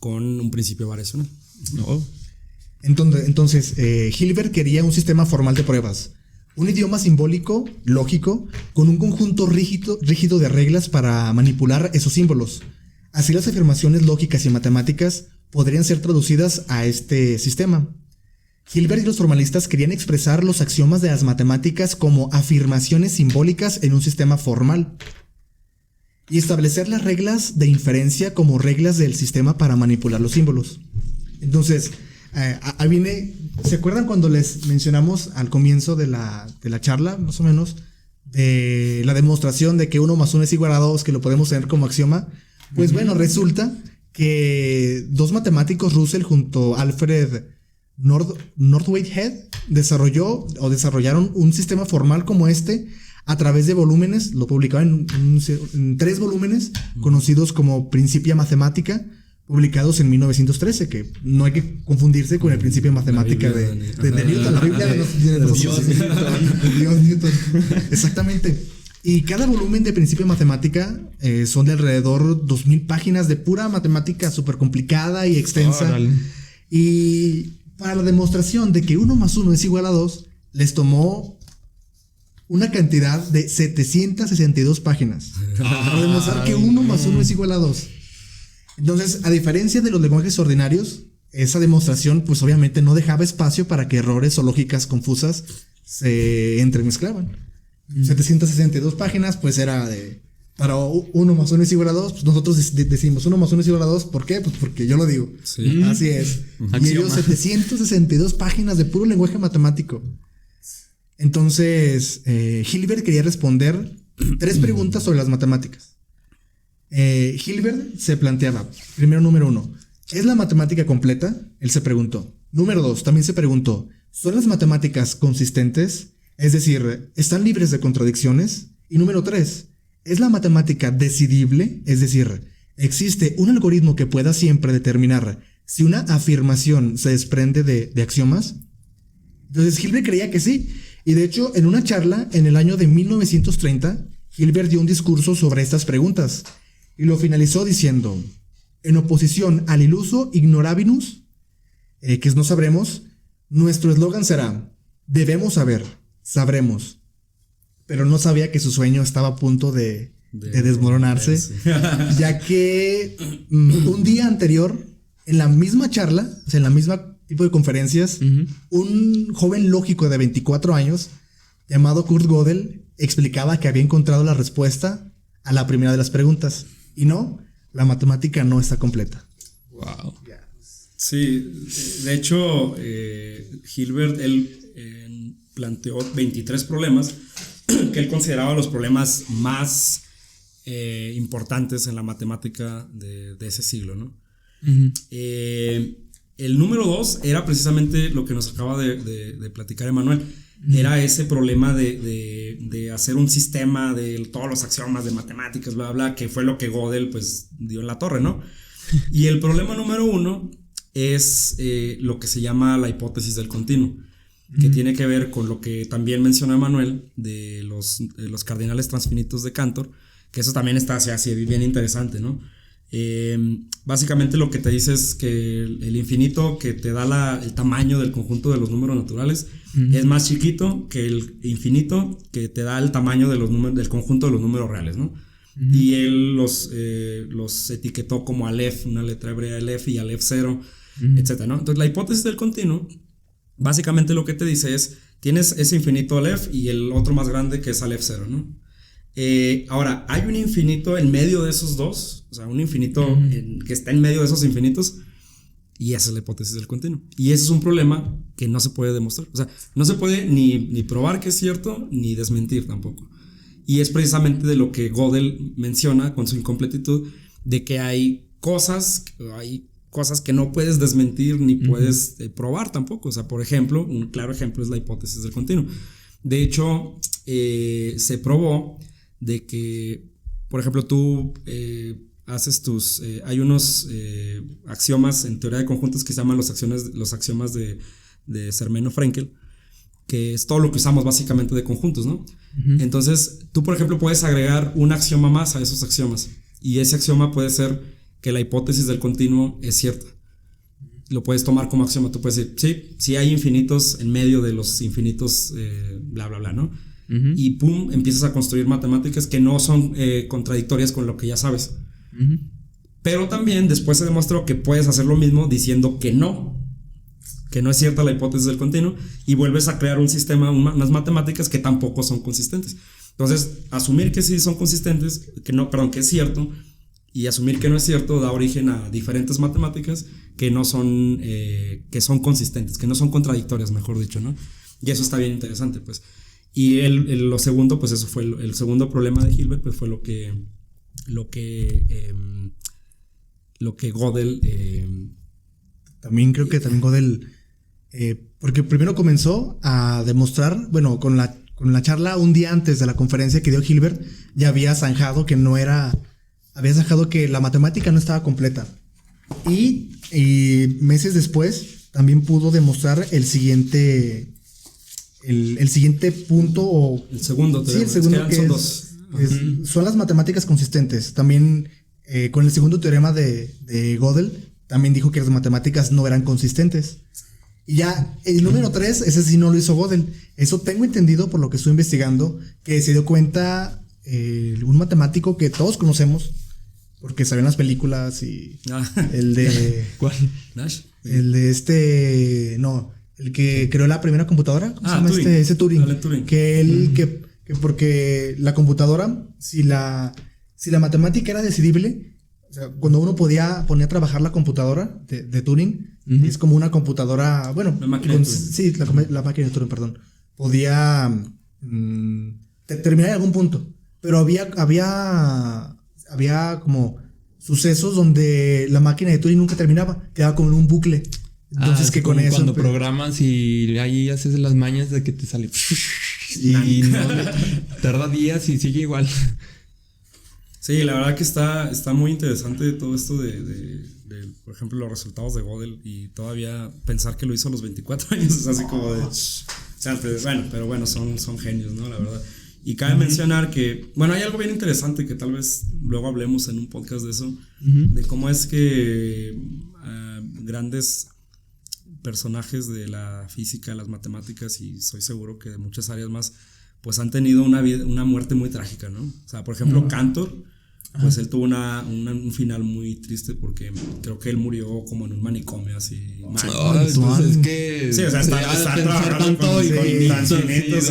S2: con un principio variacional.
S3: No.
S1: Entonces, Hilbert quería un sistema formal de pruebas, un idioma simbólico, lógico, con un conjunto rígido de reglas para manipular esos símbolos. Así las afirmaciones lógicas y matemáticas podrían ser traducidas a este sistema. Hilbert y los formalistas querían expresar los axiomas de las matemáticas como afirmaciones simbólicas en un sistema formal y establecer las reglas de inferencia como reglas del sistema para manipular los símbolos. Entonces, ahí viene, ¿se acuerdan cuando les mencionamos al comienzo de la charla, más o menos, de la demostración de que 1 más 1 es igual a 2, que lo podemos tener como axioma? Pues bueno, resulta que dos matemáticos, Russell junto a Alfred Northwhite desarrollaron un sistema formal como este a través de volúmenes. Lo publicaban en 3 volúmenes conocidos como Principia Mathematica, publicados en 1913, que no hay que confundirse con el Principio Mathematica de Newton, la Biblia de Dios Newton. Exactamente. Y cada volumen de Principio Mathematica son de alrededor 2000 páginas de pura matemática súper complicada y extensa. Órale. Y para la demostración de que 1 más 1 es igual a 2, les tomó una cantidad de 762 páginas para demostrar que 1 más 1 es igual a 2. Entonces, a diferencia de los lenguajes ordinarios, esa demostración pues obviamente no dejaba espacio para que errores o lógicas confusas se entremezclaban. 762 páginas pues era de... Para 1 más 1 es igual a 2, pues nosotros decimos 1 más 1 es igual a 2. ¿Por qué? Pues porque yo lo digo. Sí. Así es. Y ellos 762 páginas de puro lenguaje matemático. Entonces, Hilbert quería responder 3 preguntas sobre las matemáticas. Hilbert se planteaba, primero, número 1, ¿es la matemática completa? Él se preguntó. Número 2, también se preguntó, ¿son las matemáticas consistentes? Es decir, ¿están libres de contradicciones? Y número 3, ¿es la matemática decidible? Es decir, ¿existe un algoritmo que pueda siempre determinar si una afirmación se desprende de axiomas? Entonces Hilbert creía que sí. Y de hecho, en una charla en el año de 1930, Hilbert dio un discurso sobre estas preguntas. Y lo finalizó diciendo, en oposición al iluso ignorabilus, que es no sabremos, nuestro eslogan será, debemos saber, sabremos. Pero no sabía que su sueño estaba a punto de desmoronarse, ya que un día anterior, en la misma charla, o sea, en la misma tipo de conferencias, un joven lógico de 24 años, llamado Kurt Gödel, explicaba que había encontrado la respuesta a la primera de las preguntas. Y no, la matemática no está completa.
S3: Wow.
S2: Sí, de hecho, Hilbert, él planteó 23 problemas que él consideraba los problemas más importantes en la matemática de ese siglo, ¿no? El número 2 era precisamente lo que nos acaba de platicar Emanuel. Era ese problema de hacer un sistema de todos los axiomas de matemáticas, bla, bla, que fue lo que Gödel pues dio en la torre, ¿no? Y el problema número 1 es lo que se llama la hipótesis del continuo, que tiene que ver con lo que también mencionó Emanuel de los cardinales transfinitos de Cantor, que eso también está así bien interesante, ¿no? Básicamente lo que te dice es que el infinito que te da el tamaño del conjunto de los números naturales es más chiquito que el infinito que te da el tamaño de del conjunto de los números reales, ¿no? Y él los etiquetó como Aleph, una letra hebrea Aleph y Aleph 0, etcétera, ¿no? Entonces la hipótesis del continuo básicamente lo que te dice es, tienes ese infinito Aleph y el otro más grande que es Aleph 0, ¿no? Ahora, hay un infinito en medio de esos dos, o sea, un infinito que está en medio de esos infinitos, y esa es la hipótesis del continuo. Y ese es un problema que no se puede demostrar, o sea, no se puede ni probar que es cierto, ni desmentir tampoco. Y es precisamente de lo que Gödel menciona con su incompletitud, de que hay cosas que no puedes desmentir ni puedes probar tampoco. O sea, por ejemplo, un claro ejemplo es la hipótesis del continuo. De hecho, se probó de que, por ejemplo, tú haces hay unos axiomas en teoría de conjuntos que se llaman los axiomas de Zermelo-Fraenkel, que es todo lo que usamos básicamente de conjuntos, ¿no? Uh-huh. Entonces, tú, por ejemplo, puedes agregar un axioma más a esos axiomas, y ese axioma puede ser que la hipótesis del continuo es cierta. Lo puedes tomar como axioma. Tú puedes decir, sí hay infinitos en medio de los infinitos, bla, bla, bla, ¿no? Uh-huh. Y pum, empiezas a construir matemáticas que no son contradictorias con lo que ya sabes. Uh-huh. Pero también después se demostró que puedes hacer lo mismo diciendo que no es cierta la hipótesis del continuo, y vuelves a crear un sistema, unas matemáticas que tampoco son consistentes. Entonces, asumir que sí son consistentes, que es cierto, y asumir que no es cierto da origen a diferentes matemáticas que no son, que son consistentes, que no son contradictorias, mejor dicho, ¿no? Y eso está bien interesante, pues. Y lo segundo, pues eso fue el segundo problema de Hilbert, pues fue lo que Gödel...
S1: También creo que Gödel... porque primero comenzó a demostrar, bueno, con la charla un día antes de la conferencia que dio Hilbert, ya había zanjado que la matemática no estaba completa. Y meses después también pudo demostrar el siguiente punto, o
S2: el segundo,
S1: sí, el segundo, que son dos. Son las matemáticas consistentes. También con el segundo teorema de Gödel también dijo que las matemáticas no eran consistentes. Y ya el número 3, ese sí no lo hizo Gödel. Eso tengo entendido por lo que estoy investigando, que se dio cuenta un matemático que todos conocemos, porque salió en las películas, y el de...
S2: ¿Cuál? ¿Nash?
S1: El de el que creó la primera computadora. ¿Cómo se llama
S2: Turing.
S1: ese Turing?
S2: Alan Turing.
S1: Que porque la computadora, si la matemática era decidible, o sea, cuando uno podía poner a trabajar la computadora de Turing, uh-huh, es como una computadora, bueno,
S2: la máquina de Turing.
S1: Sí, la máquina de Turing, perdón. Podía terminar en algún punto, pero había como sucesos donde la máquina de Turing nunca terminaba, quedaba como en un bucle. Entonces, que con eso,
S3: cuando programas y ahí haces las mañas de que te sale y no, tarda días y sigue igual.
S2: Sí, la verdad que está muy interesante todo esto de por ejemplo, los resultados de Gödel, y todavía pensar que lo hizo a los 24 años es así como de... O sea, pero bueno, son genios, ¿no? La verdad. Y cabe mencionar que, bueno, hay algo bien interesante que tal vez luego hablemos en un podcast de eso, de cómo es que grandes personajes de la física, las matemáticas, y soy seguro que de muchas áreas más, pues han tenido una muerte muy trágica, ¿no? O sea, por ejemplo, Cantor, pues él tuvo un final muy triste, porque creo que él murió como en un manicomio así.
S3: Pues es que...
S2: Sí, o sea, está trabajando
S3: tanto y con
S2: infinitos.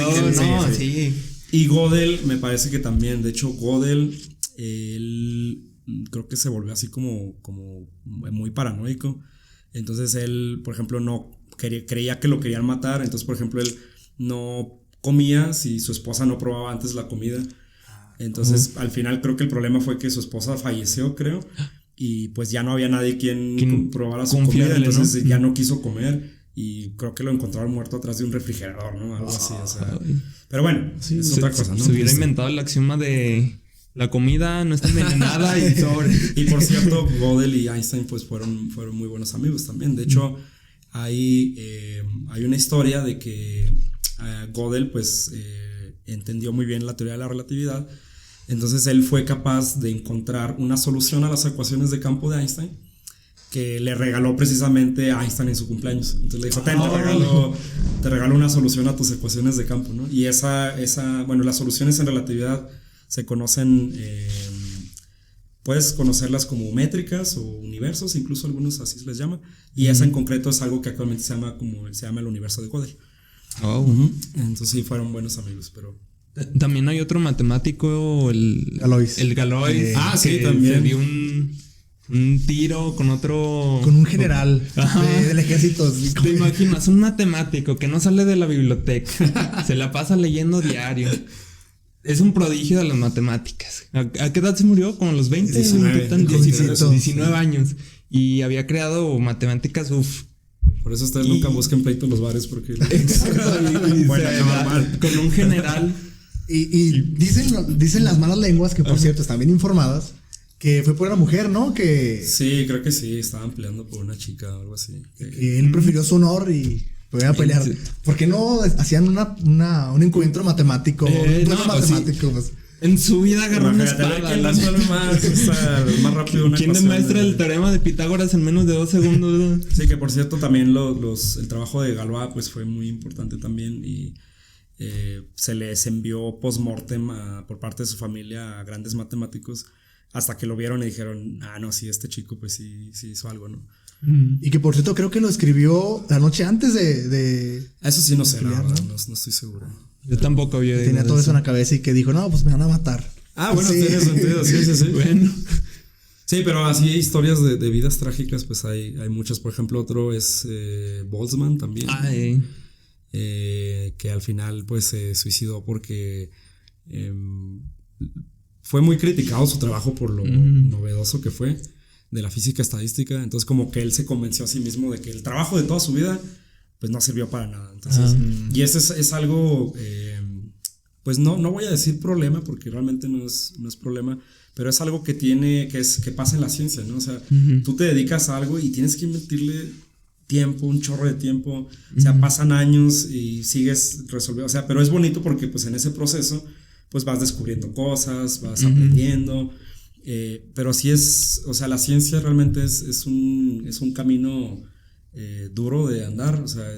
S3: Sí.
S2: Y Gödel, me parece que también, de hecho, Gödel, él creo que se volvió así como muy paranoico. Entonces él, por ejemplo, no creía que lo querían matar. Entonces, por ejemplo, él no comía si su esposa no probaba antes la comida. Entonces, al final creo que el problema fue que su esposa falleció, creo. Y pues ya no había nadie quien probara su comida. Entonces ya no quiso comer. Y creo que lo encontraron muerto atrás de un refrigerador, ¿no? Algo así, o sea. Pero bueno, sí, es otra cosa, ¿no?
S3: Se hubiera inventado el axioma de la comida no está envenenada y sobre.
S2: Y por cierto, Gödel y Einstein pues fueron muy buenos amigos también. De hecho, hay una historia de que Gödel pues entendió muy bien la teoría de la relatividad. Entonces él fue capaz de encontrar una solución a las ecuaciones de campo de Einstein, que le regaló precisamente a Einstein en su cumpleaños. Entonces le dijo, te regalo una solución a tus ecuaciones de campo, ¿no? Y bueno, las soluciones en relatividad se conocen, puedes conocerlas como métricas o universos, incluso algunos así se les llama, y esa en concreto es algo que actualmente se llama el universo de Gödel. Entonces sí, fueron buenos amigos, pero...
S3: También hay otro matemático, el Galois.
S2: Sí, también.
S3: Se dio un tiro con
S1: un general del ejército.
S3: ¿Te imaginas? Un matemático que no sale de la biblioteca, se la pasa leyendo diario. Es un prodigio de las matemáticas. ¿A qué edad se murió? ¿Como a los 20? 19 años. Y había creado matemáticas,
S2: Por eso ustedes nunca busquen pleito en los bares, porque...
S3: Exacto. Con un general
S1: Y dicen las malas lenguas, que por cierto están bien informadas, que fue por una mujer, ¿no? Que
S2: sí, creo que sí, estaban peleando por una chica o algo así.
S1: Que él prefirió su honor y fue a pelear.
S3: Sí.
S1: ¿Por qué no hacían un encuentro matemático?
S3: Matemático,
S1: pues.
S3: En su vida agarró una espada.
S2: ¿Quién resuelve más rápido una
S3: ¿Quién
S2: ecuación
S3: demuestra el teorema de Pitágoras en menos de 2 segundos, ¿verdad?
S2: Sí, que por cierto también el trabajo de Galois pues fue muy importante también y se les envió post-mortem por parte de su familia a grandes matemáticos hasta que lo vieron y dijeron, no, sí, este chico pues sí hizo algo, ¿no?
S1: Y que por cierto creo que lo escribió la noche antes de
S2: eso sí no sé,
S1: pelear,
S2: la verdad,
S1: ¿no?
S2: No estoy seguro.
S3: Yo tampoco había
S1: tenía todo eso en la cabeza y que dijo, no, pues me van a matar.
S2: Bueno,
S1: sí.
S2: tiene sentido, sí.
S3: Bueno.
S2: Sí, pero así historias de vidas trágicas, pues hay muchas. Por ejemplo, otro es Boltzmann también. Que al final pues se suicidó porque fue muy criticado su trabajo por lo novedoso que fue de la física estadística. Entonces como que él se convenció a sí mismo de que el trabajo de toda su vida pues no sirvió para nada. Entonces, y ese es algo, pues no voy a decir problema porque realmente no es problema, pero es algo que pasa en la ciencia, ¿no? O sea, tú te dedicas a algo y tienes que invertirle tiempo, un chorro de tiempo, o sea, pasan años y sigues resolviendo, o sea, pero es bonito porque pues en ese proceso pues vas descubriendo cosas, vas aprendiendo, pero sí o sea, la ciencia realmente es un camino duro de andar, o sea,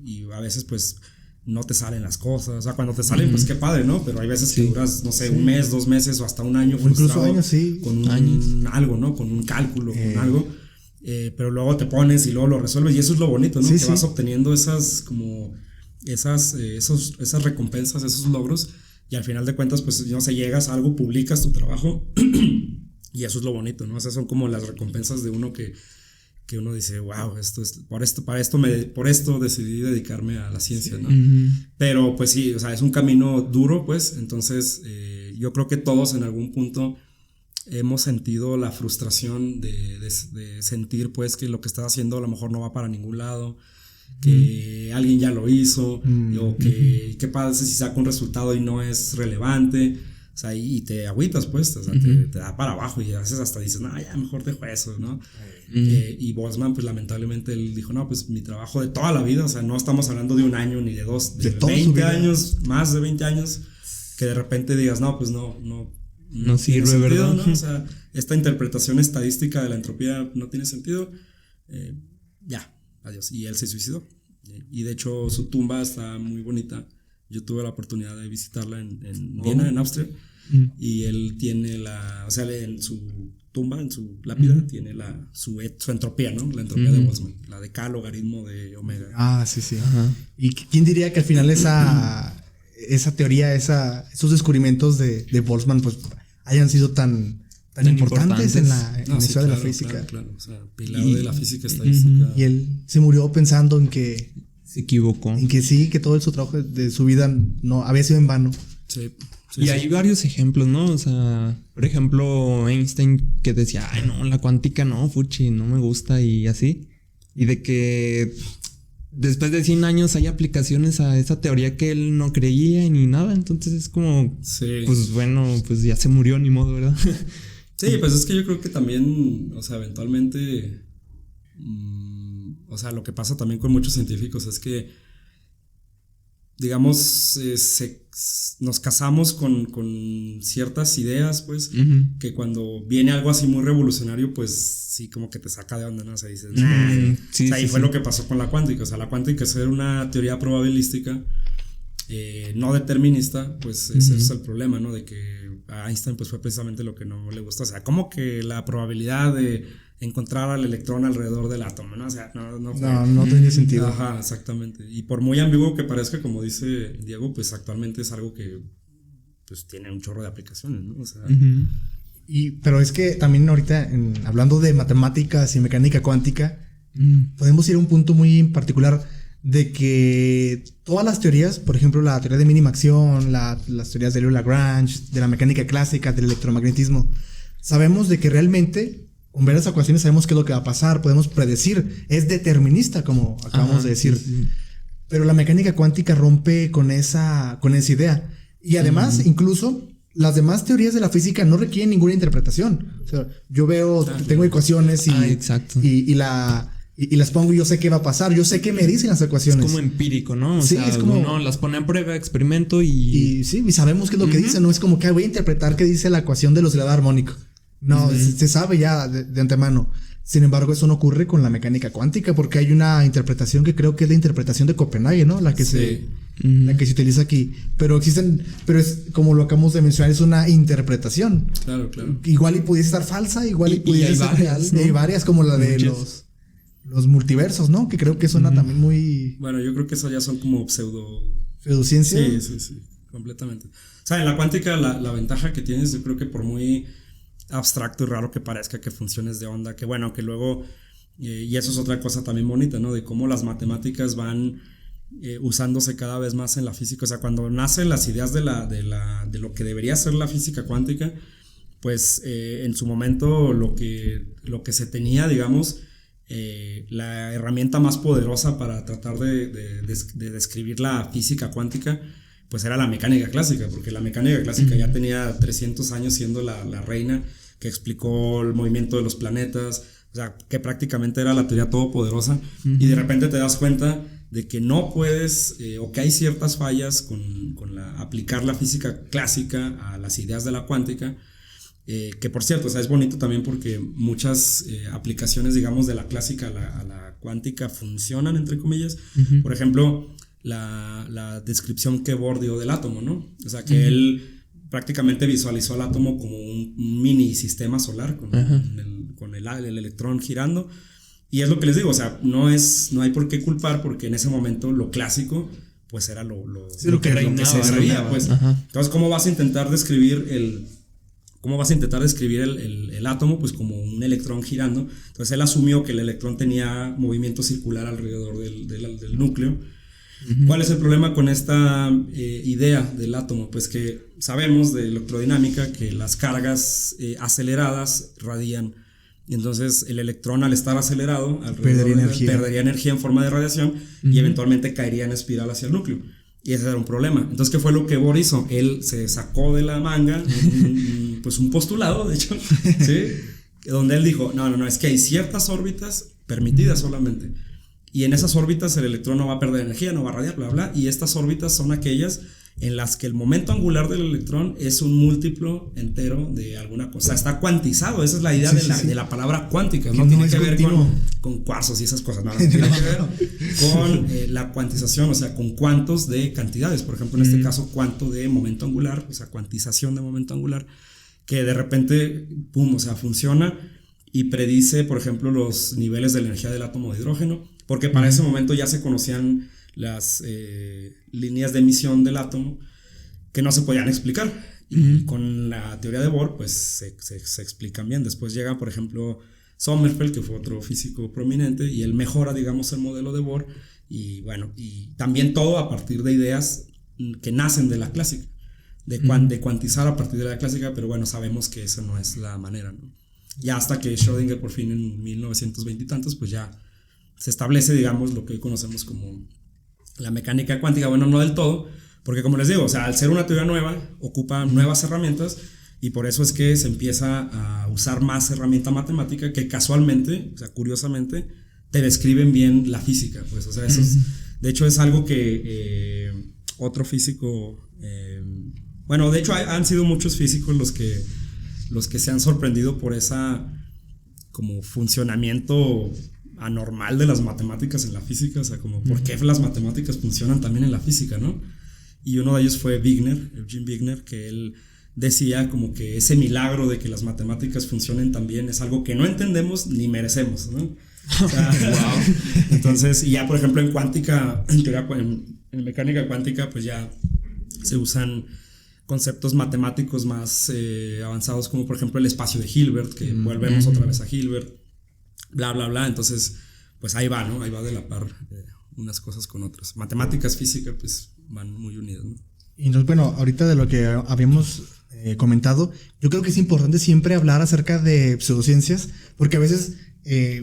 S2: y a veces pues no te salen las cosas, o sea, cuando te salen pues qué padre, ¿no? Pero hay veces que duras, no sé, un mes, 2 meses o hasta un año
S1: incluso años, sí.
S2: Con algo, ¿no? Con un cálculo, con algo, pero luego te pones y luego lo resuelves y eso es lo bonito, ¿no? Que vas obteniendo esas recompensas, esos logros y al final de cuentas pues no sé, llegas a algo, publicas tu trabajo y eso es lo bonito, ¿no? O sea, son como las recompensas de uno que uno dice, wow, por esto decidí dedicarme a la ciencia, ¿no? Pero pues sí, o sea, es un camino duro, pues, entonces yo creo que todos en algún punto hemos sentido la frustración de sentir, pues, que lo que estás haciendo a lo mejor no va para ningún lado, que alguien ya lo hizo, o que qué pasa si saca un resultado y no es relevante. O sea, y te agüitas, pues, o sea, te da para abajo y a veces hasta dices, no, ya mejor dejo eso, ¿no? Y Boltzmann, pues, lamentablemente, él dijo, no, pues, mi trabajo de toda la vida, o sea, no estamos hablando de un año ni de 2, de 20 años, más de 20 años, que de repente digas, no, pues, no
S3: sirve,
S2: sentido,
S3: ¿verdad?
S2: ¿no? O sea, esta interpretación estadística de la entropía no tiene sentido, ya, adiós. Y él se suicidó. Y de hecho, su tumba está muy bonita. Yo tuve la oportunidad de visitarla en Viena, en Austria, y él tiene o sea, en su tumba, en su lápida, tiene su entropía, ¿no? La entropía de Boltzmann, la de K logaritmo de omega.
S1: Sí. ¿Y quién diría que al final esa teoría, esos descubrimientos de Boltzmann, pues, hayan sido tan importantes en la historia de la física?
S2: Claro, o sea, pilar de la física estadística.
S1: Y él se murió pensando en que
S3: se equivocó.
S1: En que sí, que todo su trabajo de su vida no había sido en vano.
S2: Sí.
S3: Y hay varios ejemplos, ¿no? O sea, por ejemplo, Einstein que decía, ay, no, la cuántica no, fuchi, no me gusta y así. Y de que después de 100 años hay aplicaciones a esa teoría que él no creía ni nada. Entonces es como, pues bueno, pues ya se murió, ni modo, ¿verdad?
S2: Sí, pues es que yo creo que también, o sea, eventualmente... o sea, lo que pasa también con muchos científicos es que, digamos, nos casamos con ciertas ideas, pues, que cuando viene algo así muy revolucionario, pues sí, como que te saca de onda, ¿no? O sea, dices, fue lo que pasó con la cuántica. O sea, la cuántica es una teoría probabilística, no determinista, pues ese es el problema, ¿no? De que a Einstein, pues, fue precisamente lo que no le gustó. O sea, como que la probabilidad de encontrar al electrón alrededor del átomo, ¿no? O sea,
S1: no tenía sentido.
S2: Ajá, exactamente. Y por muy ambiguo que parezca, como dice Diego, pues actualmente es algo que pues tiene un chorro de aplicaciones, ¿no? O sea,
S1: pero es que también ahorita, hablando de matemáticas y mecánica cuántica, podemos ir a un punto muy particular de que todas las teorías, por ejemplo, la teoría de mínima acción, las teorías de Lagrange, de la mecánica clásica, del electromagnetismo, sabemos de que realmente con ver las ecuaciones sabemos qué es lo que va a pasar, podemos predecir, es determinista, como acabamos de decir. pero la mecánica cuántica rompe con esa idea. Y además, incluso, las demás teorías de la física no requieren ninguna interpretación. O sea, yo tengo ecuaciones
S3: exacto.
S1: y las pongo y yo sé qué va a pasar. Yo sé qué me dicen las ecuaciones.
S3: Es como empírico, ¿no? O
S1: sí,
S3: sea,
S1: es como...
S3: uno las pone a prueba, experimento
S1: y sabemos qué es lo que dicen. No es como que voy a interpretar qué dice la ecuación del oscilador armónico. No, se sabe ya de antemano. Sin embargo, eso no ocurre con la mecánica cuántica porque hay una interpretación que creo que es la interpretación de Copenhague, ¿no? La que se utiliza aquí. Pero es como lo acabamos de mencionar, es una interpretación.
S2: Claro.
S1: Igual y pudiese estar falsa, igual y pudiese ser real. ¿No? Y hay varias como la de los multiversos, ¿no? Que creo que suena también muy...
S2: Bueno, yo creo que eso ya son como
S1: pseudociencia.
S2: Sí, completamente. O sea, en la cuántica la ventaja que tienes, yo creo que por muy abstracto y raro que parezca que funciones de onda, que bueno, que luego, y eso es otra cosa también bonita, ¿no? De cómo las matemáticas van usándose cada vez más en la física. O sea, cuando nacen las ideas de lo que debería ser la física cuántica, pues en su momento lo que se tenía, digamos, la herramienta más poderosa para tratar de describir la física cuántica, pues era la mecánica clásica, porque la mecánica clásica ya tenía 300 años siendo la reina que explicó el movimiento de los planetas, o sea, que prácticamente era la teoría todopoderosa, y de repente te das cuenta de que no puedes, o que hay ciertas fallas con aplicar la física clásica a las ideas de la cuántica, que por cierto, o sea, es bonito también porque muchas aplicaciones, digamos, de la clásica a la cuántica funcionan, entre comillas. Por ejemplo, la descripción que Bohr dio del átomo, ¿no? O sea, que él prácticamente visualizó al átomo como un mini sistema solar con el electrón girando. Y es lo que les digo, o sea, no hay por qué culpar porque en ese momento lo clásico pues era lo que se sabía, pues. Entonces, ¿cómo vas a intentar describir el átomo? Pues como un electrón girando. Entonces él asumió que el electrón tenía movimiento circular alrededor del núcleo. ¿Cuál es el problema con esta idea del átomo? Pues que sabemos de electrodinámica que las cargas aceleradas radian. Y entonces el electrón, al estar acelerado, perdería energía en forma de radiación y eventualmente caería en espiral hacia el núcleo. Y ese era un problema. Entonces, ¿qué fue lo que Bohr hizo? Él se sacó de la manga pues un postulado, de hecho, ¿sí? Donde él dijo, no, es que hay ciertas órbitas permitidas solamente. Y en esas órbitas el electrón no va a perder energía, no va a radiar, bla, bla. Y estas órbitas son aquellas en las que el momento angular del electrón es un múltiplo entero de alguna cosa. Está cuantizado, esa es la idea de la palabra cuántica. No tiene que ver con cuarzos y esas cosas, no tiene que ver con la cuantización, o sea, con cuantos de cantidades. Por ejemplo, en este caso, cuanto de momento angular, o sea, cuantización de momento angular, que de repente, pum, o sea, funciona y predice, por ejemplo, los niveles de la energía del átomo de hidrógeno, porque para ese momento ya se conocían las líneas de emisión del átomo que no se podían explicar. Y con la teoría de Bohr pues se explican bien. Después llega, por ejemplo, Sommerfeld, que fue otro físico prominente, y él mejora, digamos, el modelo de Bohr. Y bueno, y también todo a partir de ideas que nacen de la clásica, de cuantizar a partir de la clásica, pero bueno, sabemos que esa no es la manera, ¿no? Ya hasta que Schrödinger por fin en 1920 y tantos pues ya se establece, digamos, lo que hoy conocemos como la mecánica cuántica. Bueno, no del todo, porque como les digo, o sea, al ser una teoría nueva, ocupa nuevas herramientas y por eso es que se empieza a usar más herramienta matemática que casualmente, o sea, curiosamente, te describen bien la física, pues, o sea, eso es, de hecho es algo que otro físico, bueno, de hecho han sido muchos físicos los que se han sorprendido por esa como funcionamiento anormal de las matemáticas en la física, o sea, como por qué las matemáticas funcionan también en la física, ¿no? Y uno de ellos fue Eugene Wigner, que él decía como que ese milagro de que las matemáticas funcionen también es algo que no entendemos ni merecemos, ¿no? O sea, wow. Entonces, y ya por ejemplo en cuántica, en mecánica cuántica, pues ya se usan conceptos matemáticos más avanzados, como por ejemplo el espacio de Hilbert, que volvemos otra vez a Hilbert, bla, bla, bla. Entonces, pues ahí va, ¿no? Ahí va de la par unas cosas con otras. Matemáticas, física, pues van muy unidas, ¿no?
S1: Y entonces, bueno, ahorita de lo que habíamos comentado, yo creo que es importante siempre hablar acerca de pseudociencias, porque a veces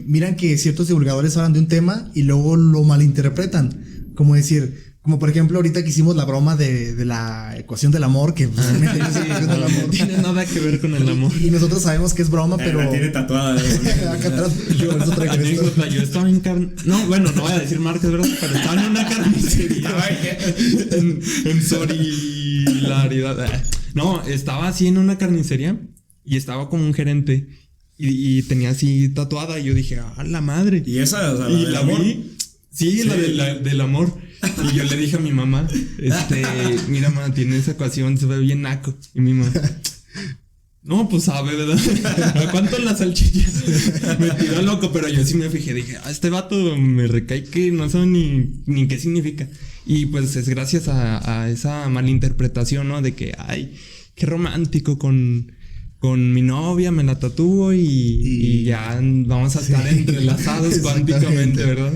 S1: miran que ciertos divulgadores hablan de un tema y luego lo malinterpretan. como decir, como por ejemplo ahorita que hicimos la broma de la ecuación del amor, que realmente no es la ecuación del amor.
S3: No tiene nada que ver con el amor.
S1: Y nosotros sabemos que es broma, pero...
S2: La tiene tatuada.
S1: Acá atrás, por eso traigo esto.
S3: Anécdota, yo estaba en no, bueno, no voy a decir marcas, ¿verdad? Pero estaba en una carnicería. en solidaridad. No, estaba así en una carnicería y estaba como un gerente y tenía así tatuada y yo dije, ¡ah, la madre!
S2: Y esa, o sea,
S3: y la
S2: amor.
S3: vi. Sí, la del amor. Y yo le dije a mi mamá, mira, mamá, tiene esa ecuación, se ve bien naco. Y mi mamá, no, pues sabe, ¿verdad? ¿A cuánto las salchichas? Me tiró loco, pero yo sí me fijé, dije, este vato me recae que no sé ni qué significa. Y pues es gracias a esa malinterpretación, ¿no? De que, ay, qué romántico con mi novia, me la tatúo y ya vamos a estar entrelazados cuánticamente, ¿verdad?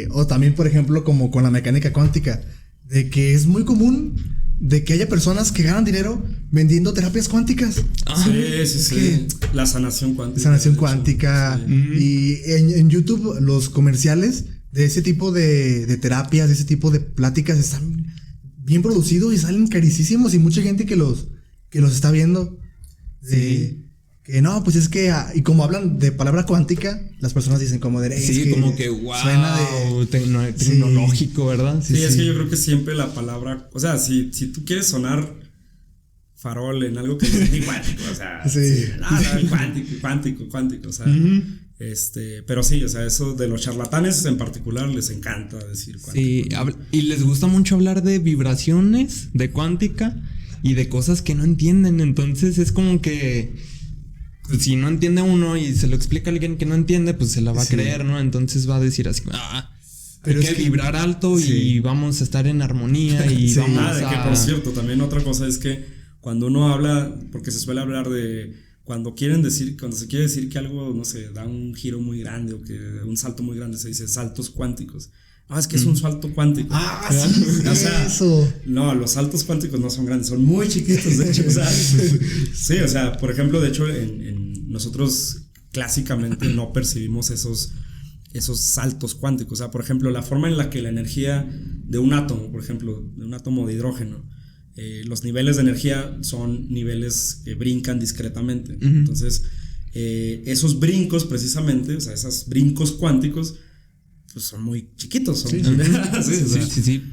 S1: O también, por ejemplo, como con la mecánica cuántica, de que es muy común de que haya personas que ganan dinero vendiendo terapias cuánticas.
S2: Sí. La sanación cuántica.
S1: Sanación cuántica. Sí. Y en YouTube los comerciales de ese tipo de terapias, de ese tipo de pláticas están bien producidos y salen carísimos y mucha gente que los está viendo.
S3: Sí.
S1: Que no, pues es que, y como hablan de palabra cuántica, las personas dicen como de...
S3: Sí,
S1: es que
S3: como que wow,
S1: suena de
S3: tecnológico, ¿verdad?
S2: Sí, es que yo creo que siempre la palabra, o sea, si tú quieres sonar farol en algo que es cuántico, o sea, cuántico, o sea, pero sí, o sea, eso de los charlatanes en particular les encanta decir cuántico.
S3: Sí, y les gusta mucho hablar de vibraciones, de cuántica y de cosas que no entienden, entonces es como que... Si no entiende uno y se lo explica a alguien que no entiende, pues se la va a creer, ¿no? Entonces va a decir así, pero hay que vibrar alto y vamos a estar en armonía y vamos a...
S2: Que por cierto, también otra cosa es que cuando uno habla, porque se suele hablar de cuando se quiere decir que algo, no sé, da un giro muy grande o que un salto muy grande, se dice saltos cuánticos. Es que es un salto cuántico.
S1: Sí, o sea, eso.
S2: No, los saltos cuánticos no son grandes, son muy chiquitos, de hecho. O sea, sí, o sea, por ejemplo, de hecho, nosotros clásicamente no percibimos esos saltos cuánticos. O sea, por ejemplo, la forma en la que la energía de un átomo, por ejemplo, de un átomo de hidrógeno, los niveles de energía son niveles que brincan discretamente. Entonces, esos brincos precisamente, o sea, esos brincos cuánticos, pues son muy chiquitos.
S3: Sí.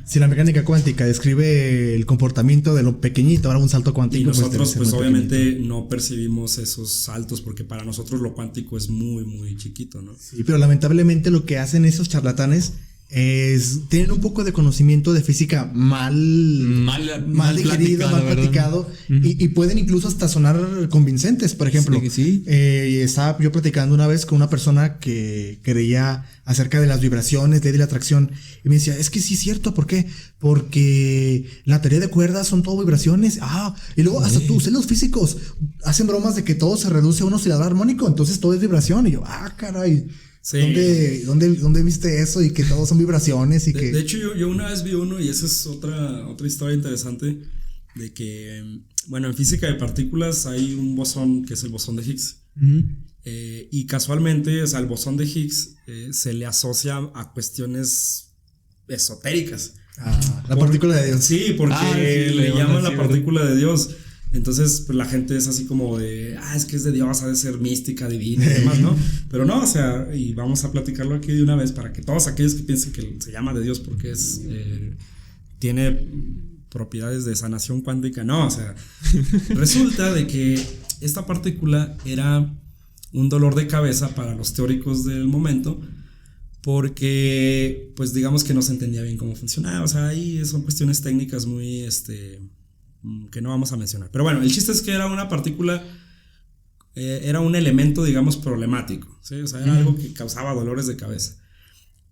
S1: Si la mecánica cuántica describe el comportamiento de lo pequeñito, ahora un salto cuántico.
S2: Y nosotros, pues obviamente pequeñito. No percibimos esos saltos porque para nosotros lo cuántico es muy, muy chiquito, ¿no?
S1: Sí, pero lamentablemente lo que hacen esos charlatanes tienen un poco de conocimiento de física mal digerido, mal platicado y pueden incluso hasta sonar convincentes. Por ejemplo, estaba yo platicando una vez con una persona que creía acerca de las vibraciones, ley de la atracción, y me decía, es que sí es cierto. ¿Por qué? Porque la teoría de cuerdas son todo vibraciones. Y luego hasta los físicos hacen bromas de que todo se reduce a un oscilador armónico, entonces todo es vibración. Y yo, caray. Sí. ¿Dónde viste eso? Y que todos son vibraciones y que...
S2: De hecho, yo una vez vi uno, y esa es otra historia interesante, de que, bueno, en física de partículas hay un bosón que es el bosón de Higgs. Y casualmente, o sea, el bosón de Higgs se le asocia a cuestiones esotéricas.
S1: La partícula de Dios.
S2: Sí, porque le llaman la partícula de Dios. Entonces, pues la gente es así como de, es que es de Dios, ha de ser mística, divina y demás, ¿no? Pero no, o sea, y vamos a platicarlo aquí de una vez para que todos aquellos que piensen que se llama de Dios porque tiene propiedades de sanación cuántica, no, o sea, resulta de que esta partícula era un dolor de cabeza para los teóricos del momento porque, pues digamos que no se entendía bien cómo funcionaba, o sea, ahí son cuestiones técnicas muy, que no vamos a mencionar. Pero bueno, el chiste es que era una partícula, era un elemento, digamos, problemático, ¿sí? O sea, era algo que causaba dolores de cabeza.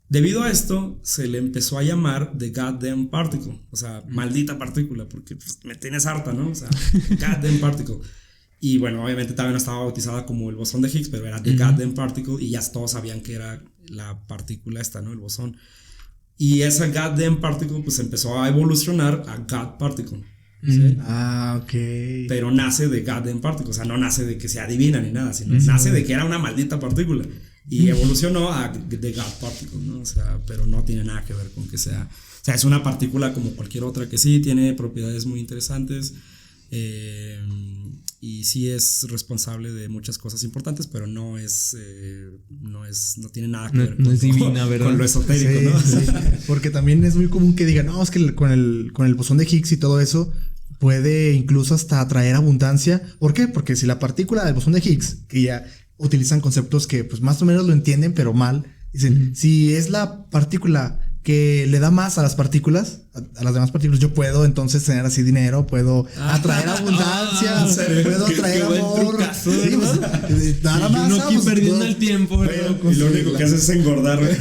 S2: Debido a esto, se le empezó a llamar The Goddamn Particle, o sea, maldita partícula, porque pues, me tienes harta, ¿no? O sea, Goddamn Particle. Y bueno, obviamente también estaba bautizada como el bosón de Higgs, pero era The Goddamn Particle y ya todos sabían que era la partícula esta, ¿no? El bosón. Y esa Goddamn Particle pues empezó a evolucionar a God Particle. ¿Sí?
S1: Ok.
S2: Pero nace de Goddamn Particle, o sea, no nace de que sea divina ni nada, sino nace de que era una maldita partícula. Y evolucionó a The God Particle, ¿no? O sea, pero no tiene nada que ver con que sea... O sea, es una partícula como cualquier otra que sí tiene propiedades muy interesantes. Y sí es responsable de muchas cosas importantes, pero no tiene nada que ver
S3: no es divina, ¿verdad?
S2: Con lo esotérico, ¿no?
S1: Sí. Porque también es muy común que digan, no, es que con el bosón de Higgs y todo eso puede incluso hasta atraer abundancia. ¿Por qué? Porque si la partícula del bosón de Higgs, que ya utilizan conceptos que pues más o menos lo entienden, pero mal, dicen, si es la partícula que le da más a las partículas, a las demás partículas, yo puedo entonces tener así dinero, puedo atraer abundancia, puedo atraer amor. Sí, pues, nada más.
S3: Uno aquí perdiendo el tiempo, ¿verdad?
S2: Y lo único que haces es engordar, güey.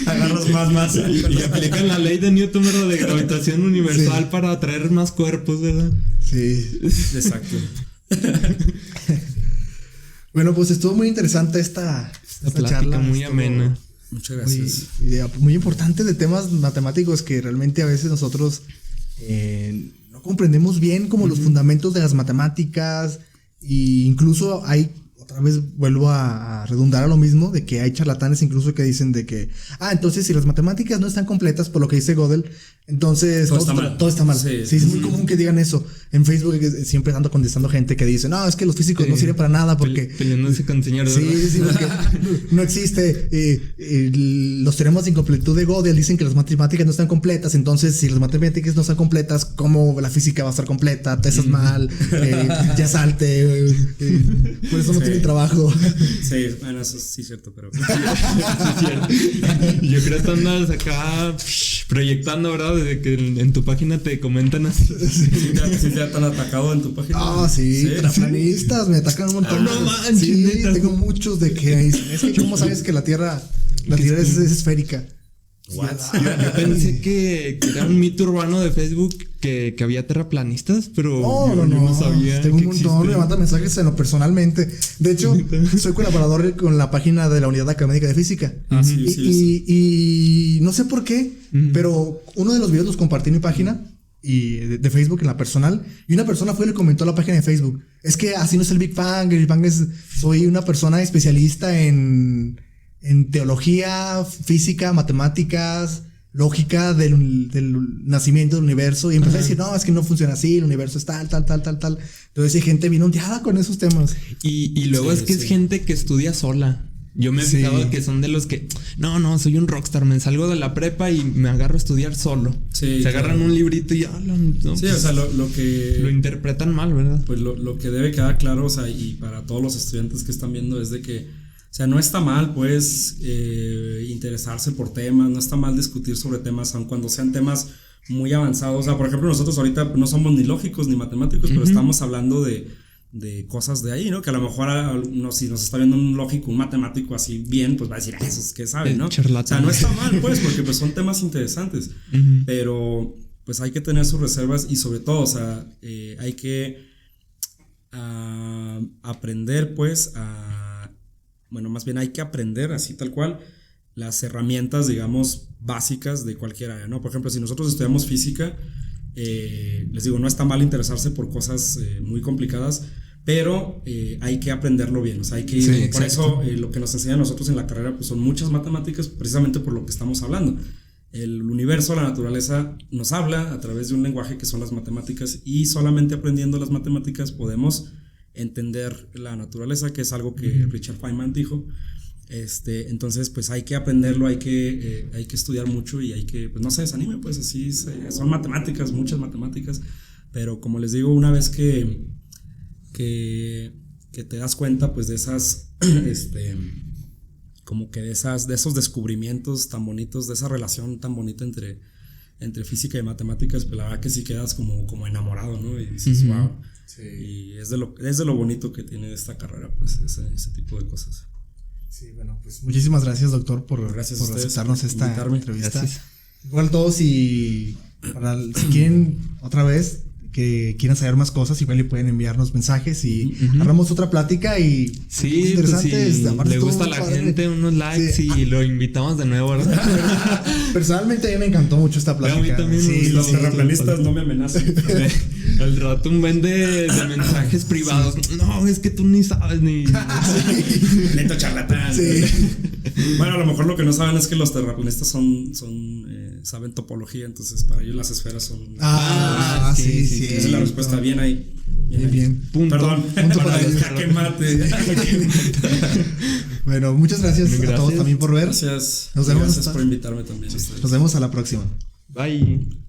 S2: Agarras más masa.
S3: Y aplican la ley de Newton, ¿verdad? De gravitación universal para atraer más cuerpos, ¿verdad?
S1: Sí.
S2: Exacto.
S1: Bueno, pues estuvo muy interesante esta
S3: plática,
S1: charla.
S3: Muy amena.
S2: Muchas gracias.
S1: Muy importante de temas matemáticos que realmente a veces nosotros no comprendemos bien como los fundamentos de las matemáticas, e incluso hay, otra vez vuelvo a redundar a lo mismo, de que hay charlatanes incluso que dicen de que, entonces si las matemáticas no están completas, por lo que dice Gödel, entonces todo está mal. Sí, es muy común que digan eso. En Facebook siempre ando contestando gente que dice, no, es que los físicos no sirven para nada porque...
S3: Peleándose con señores.
S1: Sí, porque no existe. Los teoremas de incompletud de Gödel dicen que las matemáticas no están completas, entonces si las matemáticas no están completas, ¿cómo la física va a estar completa? Te estás mal, ya salte, por eso no tienen trabajo.
S2: Sí, bueno, eso sí es cierto, pero...
S3: Yo creo que andas acá proyectando, ¿verdad? Desde que en tu página te comentan así.
S2: Sí, ya te han atacado en tu página.
S1: Sí, terraplanistas, me atacan un montón.
S3: No manches,
S1: sí,
S3: neta.
S1: tengo muchos de que es que ¿cómo sabes que la Tierra es esférica?
S2: What?
S3: Yo pensé que era un mito urbano de Facebook que había terraplanistas, pero yo no sabía.
S1: Tengo un
S3: que
S1: montón,
S3: existen.
S1: me mandan mensajes en lo personalmente. De hecho, soy colaborador con la página de la Unidad Académica de Física. Y no sé por qué, pero uno de los videos los compartí en mi página y de Facebook, en la personal, y una persona fue y le comentó a la página de Facebook, es que así no es el Big Bang. El Big Bang soy una persona especialista en teología, física, matemáticas, lógica del nacimiento del universo. Y empecé a decir, no, es que no funciona así, el universo es tal. Entonces hay gente bien ondeada con esos temas.
S3: Y luego es que es gente que estudia sola. Yo me he fijado que son de los que, no, soy un rockstar, me salgo de la prepa y me agarro a estudiar solo. Se agarran un librito y ya.
S2: O sea, lo que...
S3: Lo interpretan mal, ¿verdad?
S2: Pues lo que debe quedar claro, o sea, y para todos los estudiantes que están viendo es de que, o sea, no está mal, pues, interesarse por temas, no está mal discutir sobre temas, aun cuando sean temas muy avanzados. O sea, por ejemplo, nosotros ahorita no somos ni lógicos ni matemáticos, pero estamos hablando de cosas de ahí, ¿no? Que a lo mejor si nos está viendo un lógico, un matemático así bien, pues va a decir, eso es que sabe, ¿no? O sea, no está mal, pues, porque pues son temas interesantes, pero pues hay que tener sus reservas y sobre todo, o sea, hay que aprender, pues, bueno, más bien hay que aprender así tal cual las herramientas, digamos, básicas de cualquier área, ¿no? Por ejemplo, si nosotros estudiamos física, les digo, no está mal interesarse por cosas muy complicadas, pero hay que aprenderlo bien, o sea, hay que ir, por eso lo que nos enseñan a nosotros en la carrera pues son muchas matemáticas, precisamente por lo que estamos hablando. El universo, la naturaleza nos habla a través de un lenguaje que son las matemáticas, y solamente aprendiendo las matemáticas podemos entender la naturaleza, que es algo que Richard Feynman dijo. Entonces pues hay que aprenderlo, hay que estudiar mucho y hay que, pues no se desanimen, pues así son matemáticas, muchas matemáticas, pero como les digo, una vez que te das cuenta pues de esas como que de esos descubrimientos tan bonitos, de esa relación tan bonita entre física y matemáticas, pues la verdad que sí quedas como enamorado, ¿no? Y dices, wow. Sí. Y es de lo bonito que tiene esta carrera, pues ese tipo de cosas.
S1: Sí, bueno, pues muchísimas gracias, doctor, por aceptarnos esta entrevista. Gracias. Igual todos, si quieren otra vez que quieran saber más cosas, igual le pueden enviarnos mensajes y agarramos otra plática y
S3: sí, interesante. Pues le gusta a la gente, unos likes y lo invitamos de nuevo, ¿verdad?
S1: Personalmente a mí me encantó mucho esta plática.
S3: A mí también.
S2: Sí, los terraplanistas no me amenazan.
S3: Al rato un buen de mensajes privados. No, es que tú ni sabes ni.
S2: Neto charlatán.
S1: Sí.
S2: Bueno, a lo mejor lo que no saben es que los terraplanistas saben topología, entonces para ellos las esferas son.
S1: Sí.
S2: Esa es la respuesta. Bien ahí.
S1: Bien.
S3: Punto.
S2: Perdón,
S1: Punto
S2: para
S1: para
S2: el
S1: ellos.
S2: jaque mate.
S1: Bueno, muchas gracias a todos también por ver.
S2: Gracias.
S1: Nos vemos
S2: Gracias
S1: hasta-
S2: por invitarme también. a ustedes.
S1: Nos vemos a la próxima.
S3: Bye.